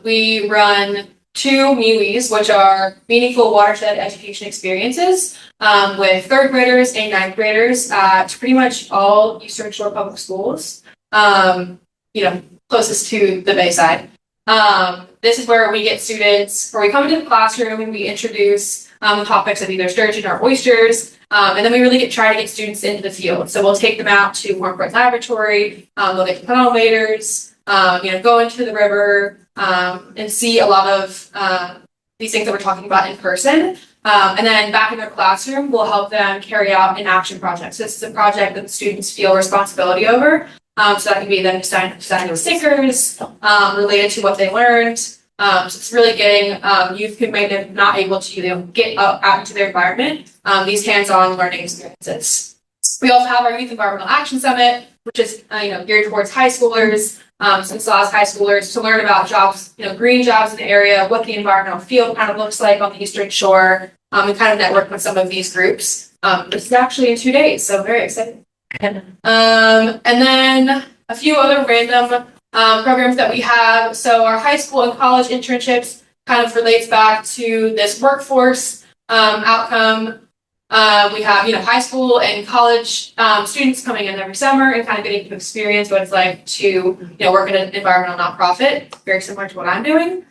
we run 2 MWEs, which are meaningful watershed education experiences, with 3rd graders and 9th graders at pretty much all Eastern Shore public schools, closest to the Bayside. This is where we get students, where we come into the classroom and we introduce topics of either sturgeon or oysters, and then we really try to get students into the field. So we'll take them out to Warmfront Laboratory, they'll get pollinator's, go into the river, and see a lot of these things that we're talking about in person. And then back in their classroom, we'll help them carry out an action project. So this is a project that the students feel responsibility over. So that can be them designing stickers related to what they learned. So it's really getting youth who may have not able to get out into their environment, these hands-on learning experiences. We also have our Youth Environmental Action Summit, which is geared towards high schoolers, some SLAS high schoolers, to learn about jobs, green jobs in the area, what the environmental field kind of looks like on the Eastern Shore, and kind of network with some of these groups. This is actually in 2 days, so very exciting. And then a few other random programs that we have. So our high school and college internships kind of relates back to this workforce outcome. We have, high school and college students coming in every summer and kind of getting to experience what it's like to, work in an environmental nonprofit, very similar to what I'm doing.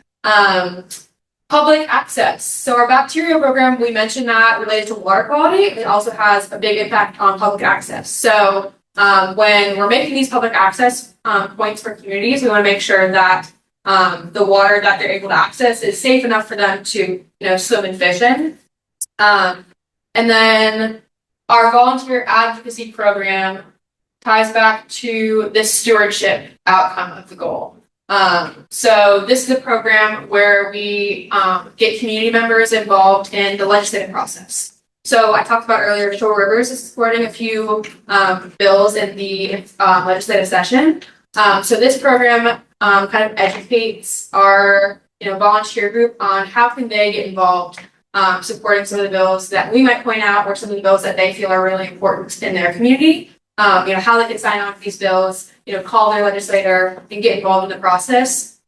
Public access. So our bacteria program, we mentioned that related to water quality. It also has a big impact on public access. So when we're making these public access points for communities, we want to make sure that the water that they're able to access is safe enough for them to, swim and fish in. And then our volunteer advocacy program ties back to the stewardship outcome of the goal. So this is a program where we get community members involved in the legislative process. So I talked about earlier, ShoreRivers is supporting a few bills in the legislative session. So this program kind of educates our volunteer group on how can they get involved supporting some of the bills that we might point out or some of the bills that they feel are really important in their community. How they can sign on to these bills, call their legislator and get involved in the process.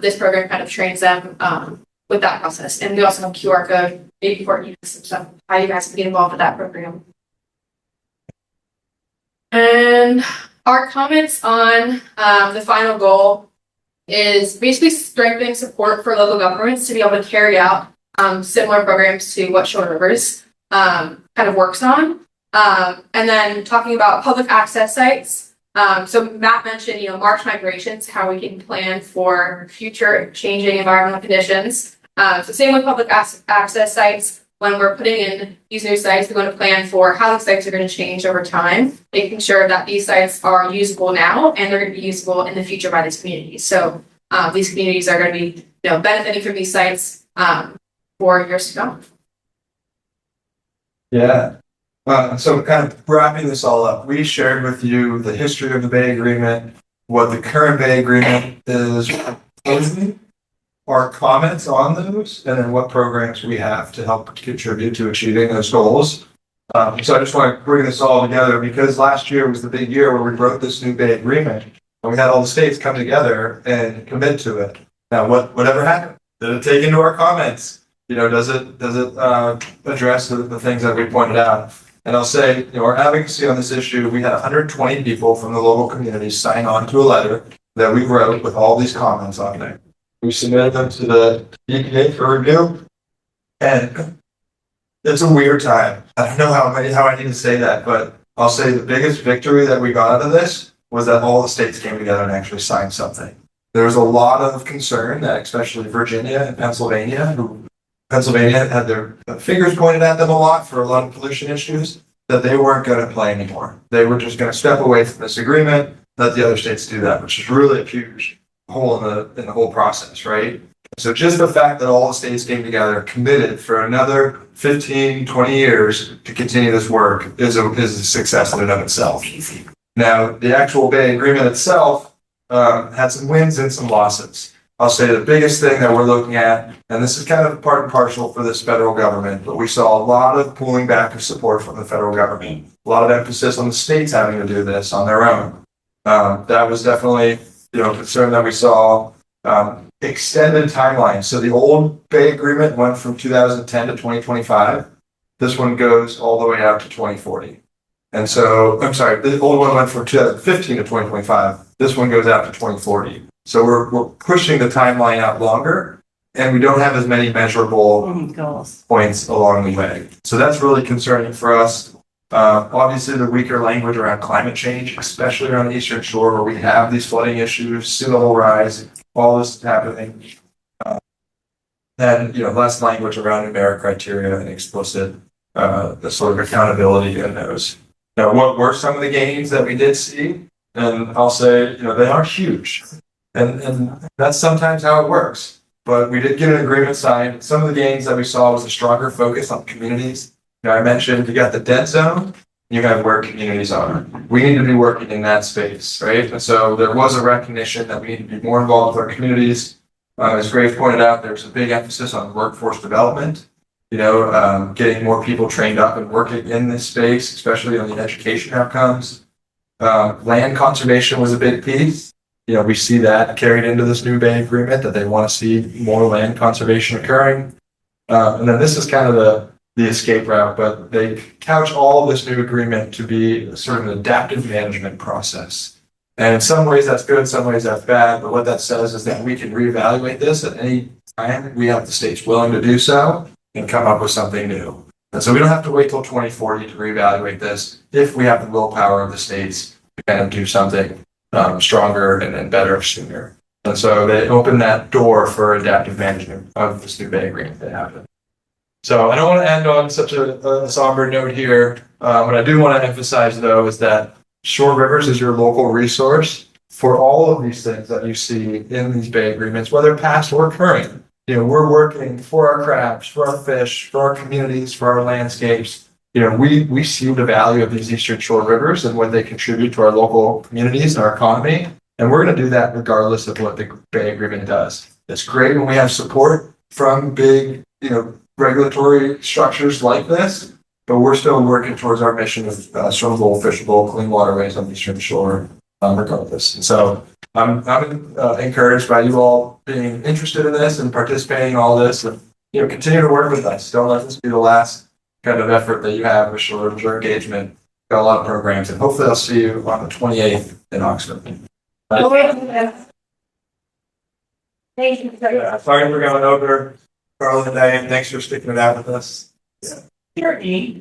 This program kind of trains them with that process. And we also have QR code, maybe for you stuff, how you guys can get involved with that program. And our comments on the final goal is basically strengthening support for local governments to be able to carry out similar programs to what ShoreRivers kind of works on. And then talking about public access sites. So Matt mentioned, March migrations, how we can plan for future changing environmental conditions. So same with public access sites. When we're putting in these new sites, we're going to plan for how the sites are going to change over time, making sure that these sites are usable now and they're going to be usable in the future by these communities. So these communities are going to be, benefiting from these sites for years to come. Yeah. So kind of wrapping this all up, we shared with you the history of the Bay Agreement, what the current Bay Agreement is proposing, our comments on those, and then what programs we have to help contribute to achieving those goals. So I just want to bring this all together because last year was the big year where we wrote this new Bay Agreement and we had all the states come together and commit to it. Now, whatever happened? Did it take into our comments? Does it address the things that we pointed out? And I'll say, our advocacy on this issue, we had 120 people from the local community sign on to a letter that we wrote with all these comments on there. We submitted them to the EPA for review, and it's a weird time. I don't know how I need to say that, but I'll say the biggest victory that we got out of this was that all the states came together and actually signed something. There was a lot of concern that especially Virginia and Pennsylvania had their fingers pointed at them a lot for a lot of pollution issues, that they weren't going to play anymore. They were just going to step away from this agreement, let the other states do that, which is really a huge hole in the whole process, right? So just the fact that all the states came together, committed for another 15, 20 years to continue this work is a success in and of itself. Now, the actual Bay Agreement itself had some wins and some losses. I'll say the biggest thing that we're looking at, and this is kind of part and parcel for this federal government, but we saw a lot of pulling back of support from the federal government, a lot of emphasis on the states having to do this on their own. That was definitely concern that we saw. Extended timelines. So the old Bay Agreement went from 2010 to 2025. This one goes all the way out to 2040. And so, I'm sorry, the old one went from 2015 to 2025. This one goes out to 2040. So we're pushing the timeline out longer, and we don't have as many measurable points along the way. So that's really concerning for us. Obviously, the weaker language around climate change, especially around the Eastern Shore, where we have these flooding issues, sea level rise, all this is happening. And less language around numeric criteria and explicit the sort of accountability in those. Now, what were some of the gains that we did see? And I'll say, they are huge, and that's sometimes how it works. But we did get an agreement signed. Some of the gains that we saw was a stronger focus on communities. I mentioned you got the dead zone, you have where communities are. We need to be working in that space, right? And so there was a recognition that we need to be more involved with our communities. As Grace pointed out, there's a big emphasis on workforce development, getting more people trained up and working in this space, especially on the education outcomes. Land conservation was a big piece. We see that carried into this new Bay Agreement, that they want to see more land conservation occurring. And then this is kind of the escape route, but they couch all of this new agreement to be sort of an adaptive management process. And in some ways that's good, in some ways that's bad, but what that says is that we can reevaluate this at any time we have the states willing to do so and come up with something new. And so we don't have to wait till 2040 to reevaluate this if we have the willpower of the states to kind of do something stronger and better sooner. And so they open that door for adaptive management of this new Bay Agreement that happened. So I don't want to end on such a somber note here. What I do want to emphasize though is that Shore Rivers is your local resource for all of these things that you see in these bay agreements, whether past or current. We're working for our crabs, for our fish, for our communities, for our landscapes. We see the value of these Eastern Shore Rivers and what they contribute to our local communities and our economy. And we're going to do that regardless of what the Bay Agreement does. It's great when we have support from big, regulatory structures like this, but we're still working towards our mission of swimmable, fishable, clean waterways on the Eastern Shore, regardless. And so I'm encouraged by you all being interested in this and participating in all this, and continue to work with us. Don't let this be the last kind of effort that you have with Shore Rivers or engagement. Got a lot of programs, and hopefully I'll see you on the 28th in Oxford. Thank you. Sorry for going over, Carl and Diane. Thanks for sticking it out with us. Courtney,